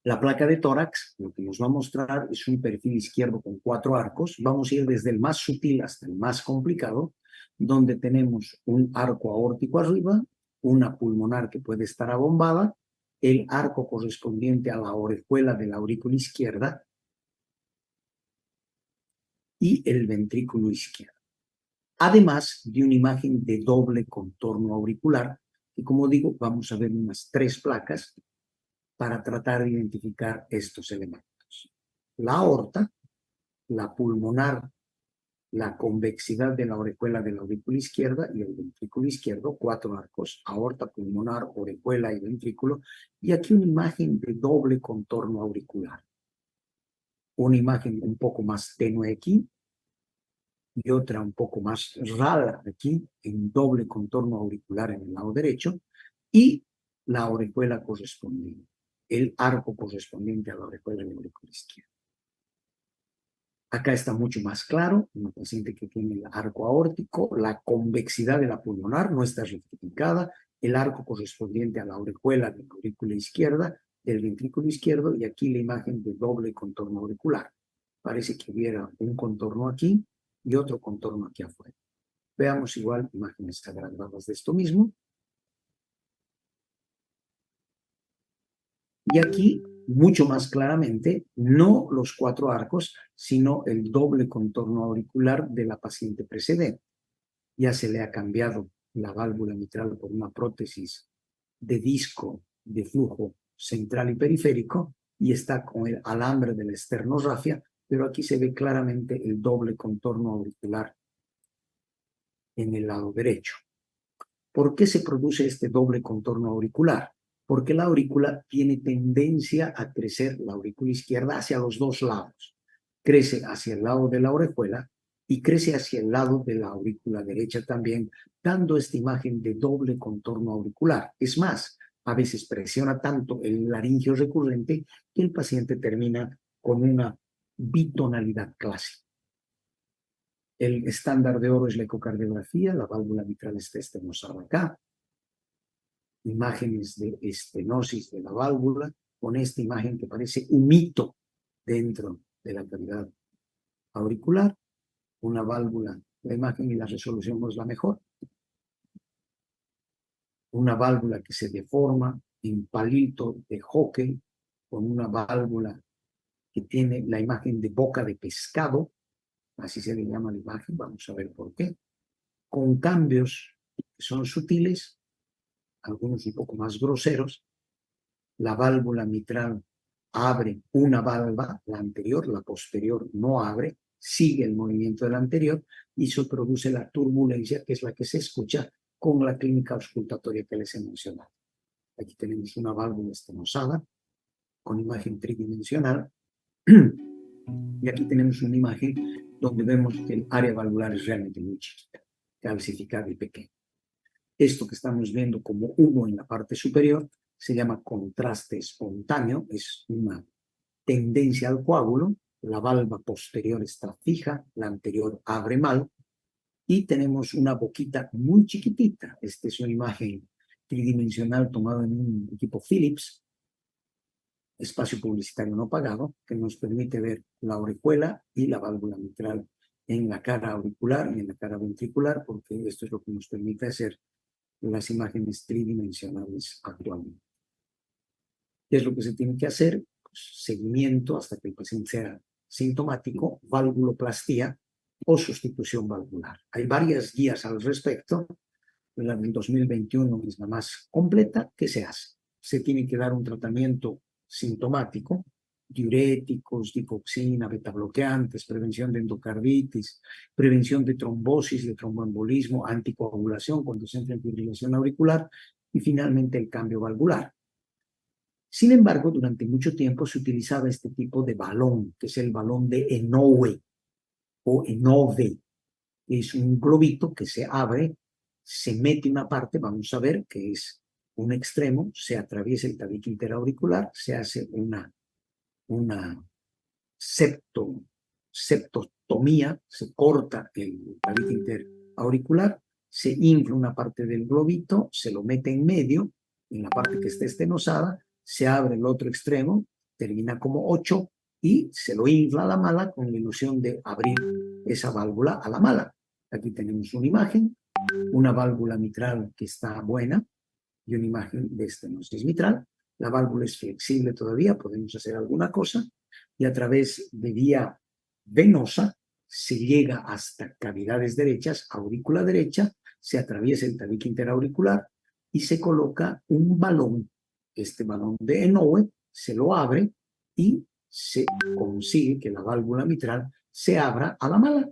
La placa de tórax, lo que nos va a mostrar es un perfil izquierdo con 4 arcos. Vamos a ir desde el más sutil hasta el más complicado, donde tenemos un arco aórtico arriba, una pulmonar que puede estar abombada, el arco correspondiente a la orejuela de la aurícula izquierda y el ventrículo izquierdo. Además de una imagen de doble contorno auricular, y como digo, vamos a ver unas 3 placas para tratar de identificar estos elementos. La aorta, la pulmonar, la convexidad de la orejuela de la aurícula izquierda y el ventrículo izquierdo, 4 arcos, aorta, pulmonar, orejuela y ventrículo, y aquí una imagen de doble contorno auricular. Una imagen un poco más tenue aquí, y otra un poco más rala aquí, en doble contorno auricular en el lado derecho, y la orejuela correspondiente, el arco correspondiente a la orejuela de la aurícula izquierda. Acá está mucho más claro, una paciente que tiene el arco aórtico, la convexidad de la pulmonar no está rectificada, el arco correspondiente a la orejuela de la aurícula izquierda, del ventrículo izquierdo, y aquí la imagen de doble contorno auricular. Parece que hubiera un contorno aquí y otro contorno aquí afuera. Veamos igual imágenes agravadas de esto mismo. Y aquí, mucho más claramente, no los 4 arcos, sino el doble contorno auricular de la paciente precedente. Ya se le ha cambiado la válvula mitral por una prótesis de disco de flujo central y periférico y está con el alambre de la esternorrafia, pero aquí se ve claramente el doble contorno auricular en el lado derecho. ¿Por qué se produce este doble contorno auricular? Porque la aurícula tiene tendencia a crecer, la aurícula izquierda, hacia los 2 lados. Crece hacia el lado de la orejuela y crece hacia el lado de la aurícula derecha también, dando esta imagen de doble contorno auricular. Es más, a veces presiona tanto el laringio recurrente que el paciente termina con una bitonalidad clásica. El estándar de oro es la ecocardiografía, la válvula mitral está estenosada acá. Imágenes de estenosis de la válvula, con esta imagen que parece un mito dentro de la cavidad auricular. Una válvula, la imagen y la resolución no es la mejor. Una válvula que se deforma en palito de hockey, con una válvula que tiene la imagen de boca de pescado, así se le llama la imagen, vamos a ver por qué, con cambios que son sutiles, algunos un poco más groseros. La válvula mitral abre una valva, la anterior, la posterior no abre, sigue el movimiento de la anterior y eso produce la turbulencia, que es la que se escucha con la clínica auscultatoria que les he mencionado. Aquí tenemos una válvula estenosada con imagen tridimensional y aquí tenemos una imagen donde vemos que el área valvular es realmente muy chiquita, calcificada y pequeña. Esto que estamos viendo como humo en la parte superior se llama contraste espontáneo, es una tendencia al coágulo, la valva posterior está fija, la anterior abre mal, y tenemos una boquita muy chiquitita. Esta es una imagen tridimensional tomada en un equipo Philips, espacio publicitario no pagado, que nos permite ver la orejuela y la válvula mitral en la cara auricular y en la cara ventricular, porque esto es lo que nos permite hacer las imágenes tridimensionales actualmente. ¿Qué es lo que se tiene que hacer? Pues, seguimiento hasta que el paciente sea sintomático, valvuloplastía o sustitución valvular. Hay varias guías al respecto. La del 2021 es la más completa. ¿Qué se hace? Se tiene que dar un tratamiento sintomático, diuréticos, digoxina, betabloqueantes, prevención de endocarditis, prevención de trombosis, de tromboembolismo, anticoagulación cuando se entra en fibrilación auricular y finalmente el cambio valvular. Sin embargo, durante mucho tiempo se utilizaba este tipo de balón, que es el balón de Enoue o Enove. Es un globito que se abre, se mete una parte, vamos a ver que es un extremo, se atraviesa el tabique interauricular, se hace una septotomía, se corta el tabique interauricular, se infla una parte del globito, se lo mete en medio, en la parte que está estenosada, se abre el otro extremo, termina como 8 y se lo infla a la mala con la ilusión de abrir esa válvula a la mala. Aquí tenemos una imagen, una válvula mitral que está buena y una imagen de estenosis mitral. La válvula es flexible todavía, podemos hacer alguna cosa y a través de vía venosa se llega hasta cavidades derechas, aurícula derecha, se atraviesa el tabique interauricular y se coloca un balón. Este balón de Enoue se lo abre y se consigue que la válvula mitral se abra a la mala.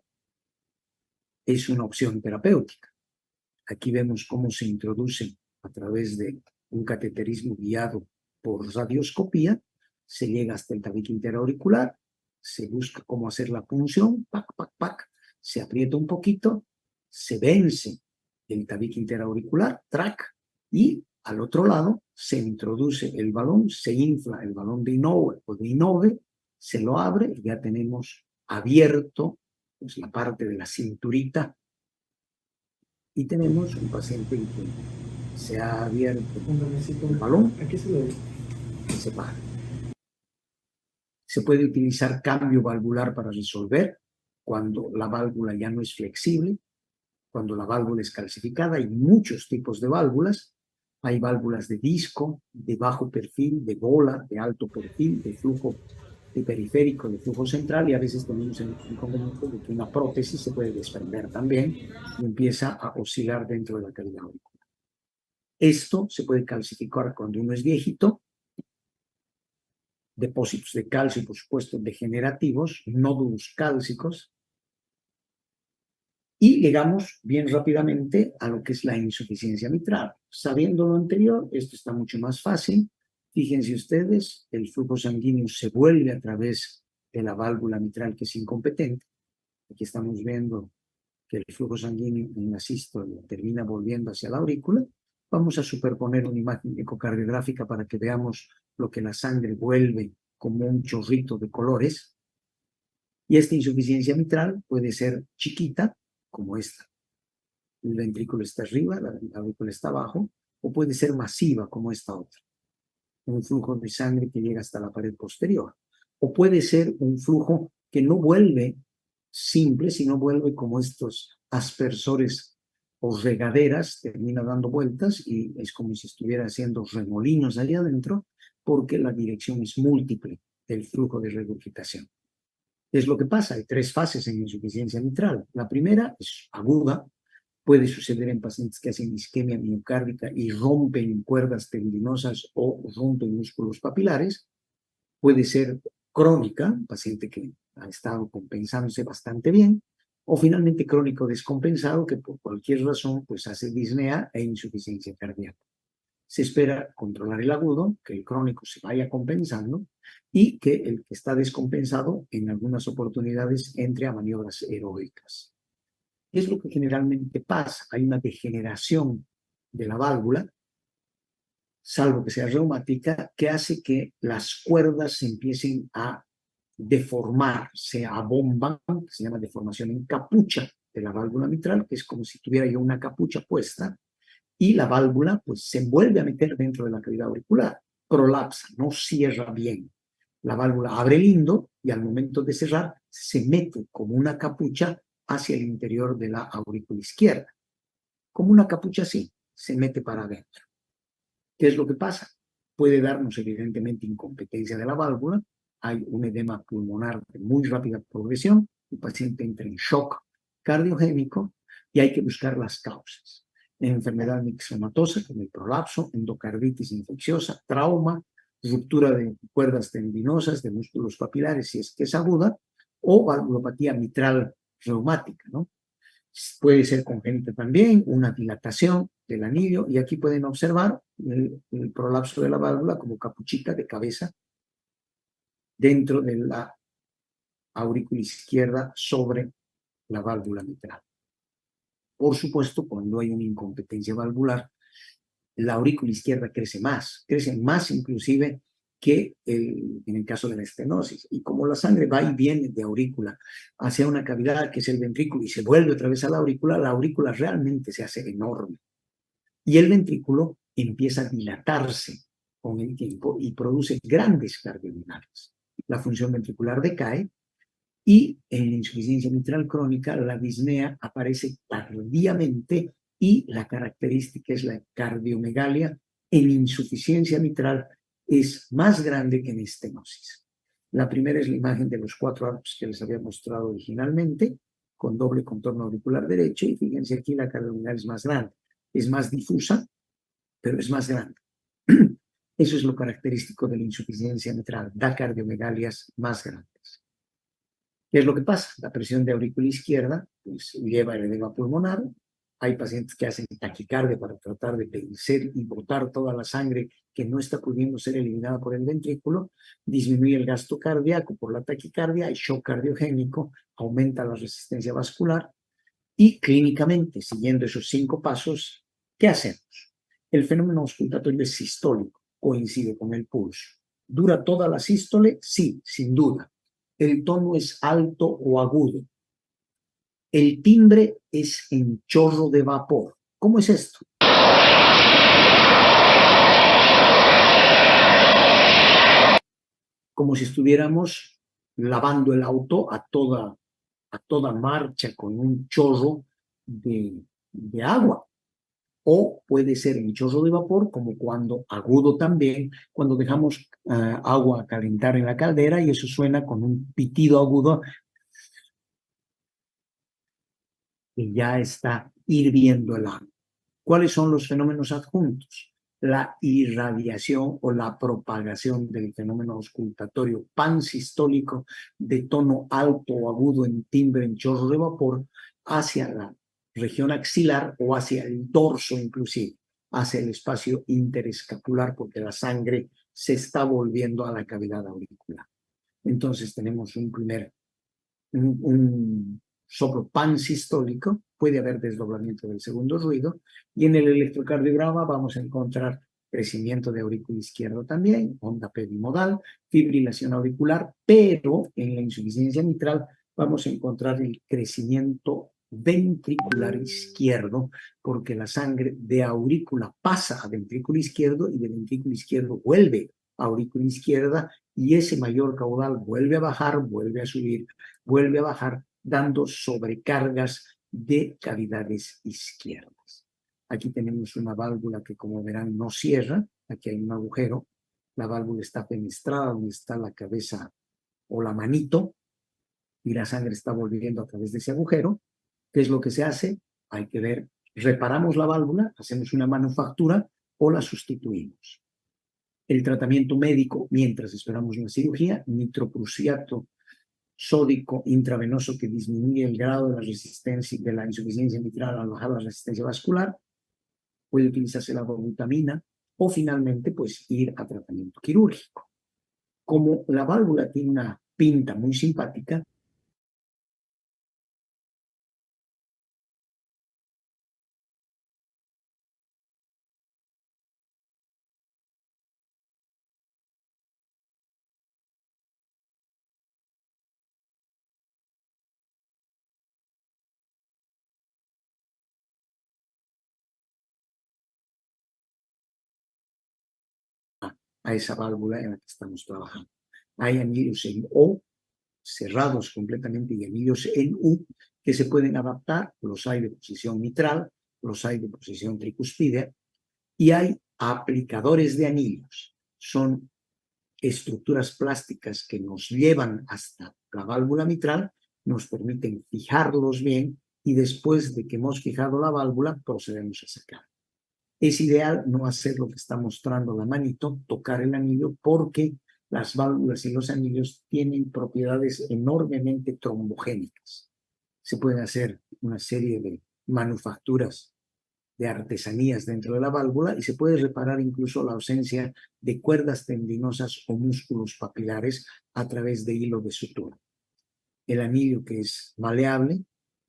Es una opción terapéutica. Aquí vemos cómo se introduce a través de un cateterismo guiado por radioscopía, se llega hasta el tabique interauricular, se busca cómo hacer la punción, se aprieta un poquito, se vence el tabique interauricular, y al otro lado se introduce el balón, se infla el balón de Inoue o de Inove, se lo abre y ya tenemos abierto pues, la parte de la cinturita y tenemos un paciente que se ha abierto el balón y se para. Se puede utilizar cambio valvular para resolver cuando la válvula ya no es flexible, cuando la válvula es calcificada. Hay muchos tipos de válvulas. Hay válvulas de disco, de bajo perfil, de bola, de alto perfil, de flujo de periférico, de flujo central, y a veces tenemos el inconveniente de que una prótesis se puede desprender también y empieza a oscilar dentro de la cavidad auricular. Esto se puede calcificar cuando uno es viejito, depósitos de calcio, por supuesto, degenerativos, nódulos cálcicos, y llegamos bien rápidamente a lo que es la insuficiencia mitral. Sabiendo lo anterior, esto está mucho más fácil. Fíjense ustedes, el flujo sanguíneo se vuelve a través de la válvula mitral que es incompetente. Aquí estamos viendo que el flujo sanguíneo en la sístole termina volviendo hacia la aurícula. Vamos a superponer una imagen ecocardiográfica para que veamos lo que la sangre vuelve como un chorrito de colores. Y esta insuficiencia mitral puede ser chiquita, como esta. El ventrículo está arriba, la aurícula está abajo, o puede ser masiva, como esta otra. Un flujo de sangre que llega hasta la pared posterior. O puede ser un flujo que no vuelve simple, sino vuelve como estos aspersores o regaderas, termina dando vueltas y es como si estuviera haciendo remolinos allá adentro, porque la dirección es múltiple del flujo de regurgitación. Es lo que pasa, hay 3 fases en insuficiencia mitral. La primera es aguda, puede suceder en pacientes que hacen isquemia miocárdica y rompen cuerdas tendinosas o rompen músculos papilares. Puede ser crónica, un paciente que ha estado compensándose bastante bien, o finalmente crónico descompensado que por cualquier razón pues hace disnea e insuficiencia cardíaca. Se espera controlar el agudo, que el crónico se vaya compensando y que el que está descompensado en algunas oportunidades entre a maniobras heroicas. ¿Qué es lo que generalmente pasa? Hay una degeneración de la válvula, salvo que sea reumática, que hace que las cuerdas se empiecen a deformar, se abomban, que se llama deformación en capucha de la válvula mitral, que es como si tuviera yo una capucha puesta, y la válvula pues se vuelve a meter dentro de la cavidad auricular, prolapsa, no cierra bien. La válvula abre el lindo y al momento de cerrar se mete como una capucha hacia el interior de la aurícula izquierda. Como una capucha así, se mete para adentro. ¿Qué es lo que pasa? Puede darnos evidentemente incompetencia de la válvula, hay un edema pulmonar de muy rápida progresión, el paciente entra en shock cardiogénico y hay que buscar las causas. Enfermedad mixomatosa, como el prolapso, endocarditis infecciosa, trauma, ruptura de cuerdas tendinosas, de músculos papilares, si es que es aguda, o valvulopatía mitral reumática, ¿no? Puede ser congénita también, una dilatación del anillo, y aquí pueden observar el prolapso de la válvula como capuchita de cabeza dentro de la aurícula izquierda sobre la válvula mitral. Por supuesto, cuando hay una incompetencia valvular, la aurícula izquierda crece más inclusive que en el caso de la estenosis. Y como la sangre va y viene de aurícula hacia una cavidad que es el ventrículo y se vuelve otra vez a la aurícula realmente se hace enorme. Y el ventrículo empieza a dilatarse con el tiempo y produce grandes cardiomegalas. La función ventricular decae y en la insuficiencia mitral crónica la disnea aparece tardíamente y la característica es la cardiomegalia en insuficiencia mitral es más grande que en estenosis. La primera es la imagen de los 4 arcos que les había mostrado originalmente, con doble contorno auricular derecho, y fíjense aquí la cardiomegalia es más grande, es más difusa, pero es más grande. Eso es lo característico de la insuficiencia mitral, da cardiomegalias más grandes. ¿Qué es lo que pasa? La presión de aurícula izquierda pues, lleva el edema pulmonar. Hay pacientes que hacen taquicardia para tratar de vencer y botar toda la sangre que no está pudiendo ser eliminada por el ventrículo. Disminuye el gasto cardíaco por la taquicardia, hay shock cardiogénico, aumenta la resistencia vascular. Y clínicamente, siguiendo esos 5 pasos, ¿qué hacemos? El fenómeno auscultatorio es sistólico, coincide con el pulso. ¿Dura toda la sístole? Sí, sin duda. El tono es alto o agudo. El timbre es en chorro de vapor. ¿Cómo es esto? Como si estuviéramos lavando el auto a toda marcha con un chorro de agua. O puede ser en chorro de vapor, como cuando, agudo también, cuando dejamos agua a calentar en la caldera y eso suena con un pitido agudo y ya está hirviendo el agua. ¿Cuáles son los fenómenos adjuntos? La irradiación o la propagación del fenómeno auscultatorio pansistólico de tono alto o agudo en timbre en chorro de vapor hacia la región axilar o hacia el dorso inclusive, hacia el espacio interescapular porque la sangre se está volviendo a la cavidad auricular. Entonces tenemos un soplo pansistólico, puede haber desdoblamiento del segundo ruido, y en el electrocardiograma vamos a encontrar crecimiento de aurícula izquierda también, onda pedimodal, fibrilación auricular, pero en la insuficiencia mitral vamos a encontrar el crecimiento ventricular izquierdo, porque la sangre de aurícula pasa a ventrículo izquierdo y de ventrículo izquierdo vuelve a aurícula izquierda y ese mayor caudal vuelve a bajar, vuelve a subir, vuelve a bajar, dando sobrecargas de cavidades izquierdas. Aquí tenemos una válvula que, como verán, no cierra. Aquí hay un agujero. La válvula está fenestrada donde está la cabeza o la manito y la sangre está volviendo a través de ese agujero. ¿Qué es lo que se hace? Hay que ver, reparamos la válvula, hacemos una manufactura o la sustituimos. El tratamiento médico, mientras esperamos una cirugía, nitroprusiato sódico intravenoso que disminuye el grado de la resistencia de la insuficiencia mitral al bajar la resistencia vascular, puede utilizarse la dobutamina o finalmente pues ir a tratamiento quirúrgico. Como la válvula tiene una pinta muy simpática, a esa válvula en la que estamos trabajando. Hay anillos en O, cerrados completamente, y anillos en U, que se pueden adaptar. Los hay de posición mitral, los hay de posición tricuspidea, y hay aplicadores de anillos. Son estructuras plásticas que nos llevan hasta la válvula mitral, nos permiten fijarlos bien, y después de que hemos fijado la válvula, procedemos a sacar. Es ideal no hacer lo que está mostrando la manito, tocar el anillo, porque las válvulas y los anillos tienen propiedades enormemente trombogénicas. Se pueden hacer una serie de manufacturas de artesanías dentro de la válvula, y se puede reparar incluso la ausencia de cuerdas tendinosas o músculos papilares a través de hilo de sutura. El anillo, que es maleable,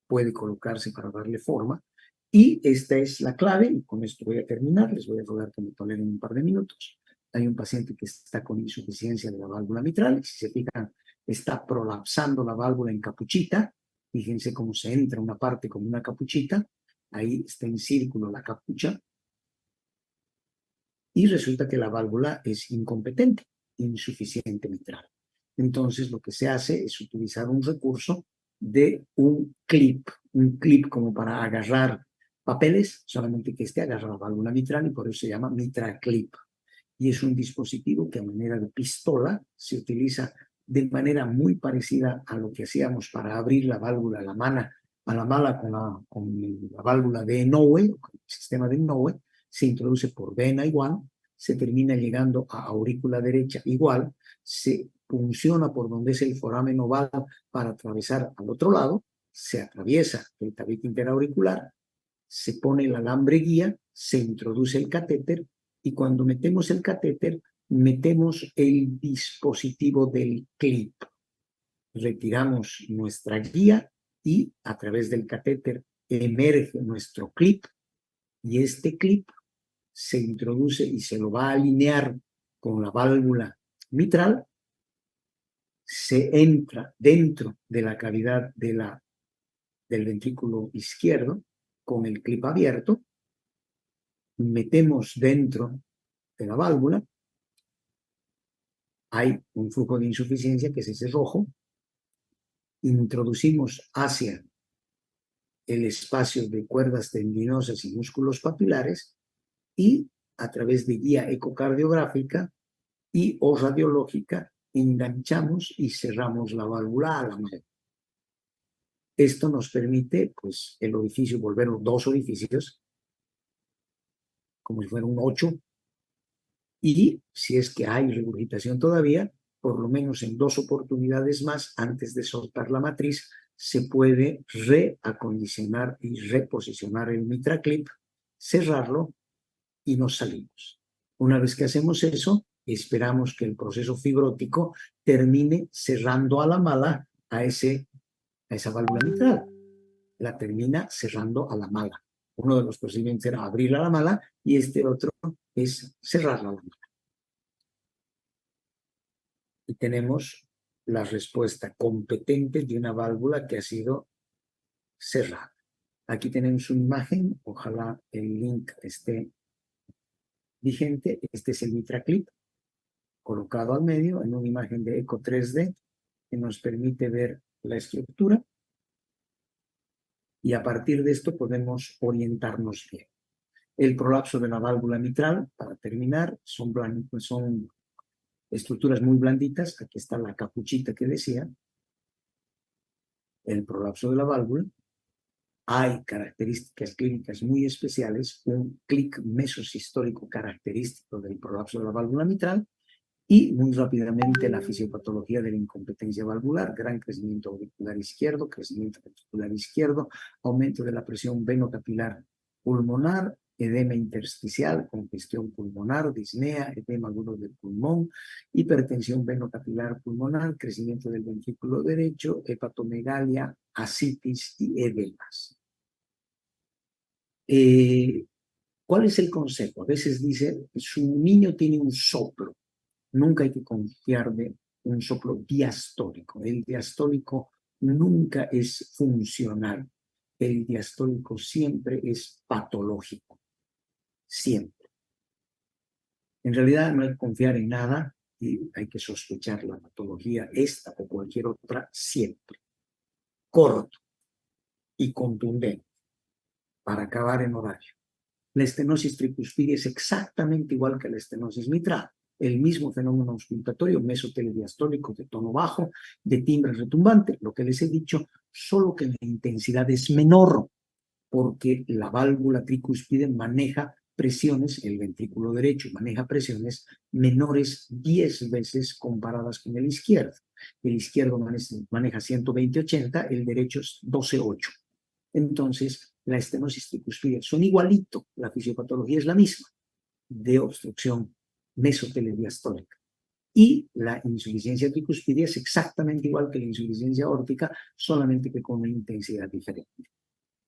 puede colocarse para darle forma, y esta es la clave, y con esto voy a terminar. Les voy a rogar que me toleren un par de minutos. Hay un paciente que está con insuficiencia de la válvula mitral, y si se fijan, está prolapsando la válvula en capuchita. Fíjense cómo se entra una parte como una capuchita, ahí está en círculo la capucha, y resulta que la válvula es incompetente, insuficiente mitral. Entonces lo que se hace es utilizar un recurso de un clip como para agarrar papeles, solamente que este agarra la válvula mitral, y por eso se llama MitraClip. Y es un dispositivo que a manera de pistola se utiliza de manera muy parecida a lo que hacíamos para abrir la válvula a la mala con la válvula de Inoue, con el sistema de Inoue. Se introduce por vena igual, se termina llegando a aurícula derecha igual, se funciona por donde es el foramen oval para atravesar al otro lado, se atraviesa el tabique interauricular, se pone el alambre guía, se introduce el catéter, y cuando metemos el catéter, metemos el dispositivo del clip. Retiramos nuestra guía y a través del catéter emerge nuestro clip, y este clip se introduce y se lo va a alinear con la válvula mitral. Se entra dentro de la cavidad del ventrículo izquierdo con el clip abierto, metemos dentro de la válvula, hay un flujo de insuficiencia que es ese rojo, introducimos hacia el espacio de cuerdas tendinosas y músculos papilares, y a través de guía ecocardiográfica y o radiológica enganchamos y cerramos la válvula a la mano. Esto nos permite, pues, el orificio, volverlo 2 orificios, como si fuera un 8, y si es que hay regurgitación todavía, por lo menos en 2 oportunidades más, antes de soltar la matriz, se puede reacondicionar y reposicionar el MitraClip, cerrarlo, y nos salimos. Una vez que hacemos eso, esperamos que el proceso fibrótico termine cerrando a la mala a esa válvula mitral. La termina cerrando a la mala. Uno de los procedimientos era abrirla a la mala, y este otro es cerrarla a la mala. Y tenemos la respuesta competente de una válvula que ha sido cerrada. Aquí tenemos una imagen, ojalá el link esté vigente. Este es el MitraClip colocado al medio en una imagen de eco 3D que nos permite ver la estructura, y a partir de esto podemos orientarnos bien. El prolapso de la válvula mitral, para terminar, son estructuras muy blanditas. Aquí está la capuchita que decía. El prolapso de la válvula. Hay características clínicas muy especiales, un clic mesosistólico característico del prolapso de la válvula mitral, y muy rápidamente la fisiopatología de la incompetencia valvular: gran crecimiento auricular izquierdo, crecimiento ventricular izquierdo, aumento de la presión venocapilar pulmonar, edema intersticial, congestión pulmonar, disnea, edema agudo del pulmón, hipertensión venocapilar pulmonar, crecimiento del ventrículo derecho, hepatomegalia, ascitis y edemas. ¿Cuál es el consejo? A veces dice, su niño tiene un soplo. Nunca hay que confiar de un soplo diastólico. El diastólico nunca es funcional. El diastólico siempre es patológico. Siempre. En realidad no hay que confiar en nada y hay que sospechar la patología, esta o cualquier otra, siempre. Corto y contundente para acabar en horario. La estenosis tricuspidia es exactamente igual que la estenosis mitral. El mismo fenómeno auscultatorio mesotelediastólico de tono bajo, de timbre retumbante, lo que les he dicho, solo que la intensidad es menor, porque la válvula tricuspide maneja presiones, el ventrículo derecho maneja presiones menores 10 veces comparadas con el izquierdo. El izquierdo maneja 120-80, el derecho es 12-8. Entonces, la estenosis tricuspide son igualito, la fisiopatología es la misma, de obstrucción mesotelediastólica. Y la insuficiencia tricuspidia es exactamente igual que la insuficiencia aórtica, solamente que con una intensidad diferente.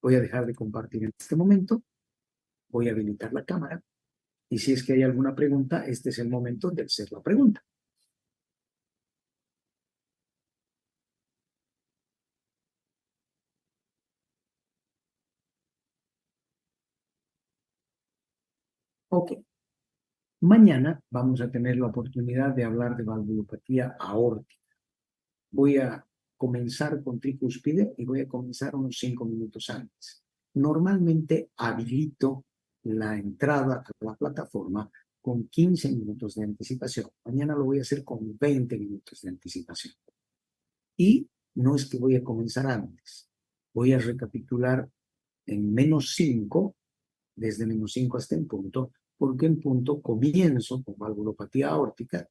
Voy a dejar de compartir en este momento, voy a habilitar la cámara, y si es que hay alguna pregunta, este es el momento de hacer la pregunta. Ok. Mañana vamos a tener la oportunidad de hablar de valvulopatía aórtica. Voy a comenzar con tricuspide y voy a comenzar unos 5 minutos antes. Normalmente habilito la entrada a la plataforma con 15 minutos de anticipación. Mañana lo voy a hacer con 20 minutos de anticipación. Y no es que voy a comenzar antes. Voy a recapitular en -5, desde -5 hasta en punto, porque en punto comienzo con valvulopatía aórtica,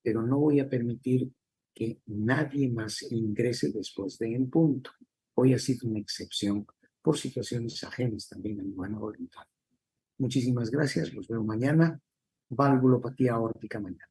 pero no voy a permitir que nadie más ingrese después de en punto. Hoy ha sido una excepción por situaciones ajenas también a mi buena voluntad. Muchísimas gracias, los veo mañana. Valvulopatía aórtica mañana.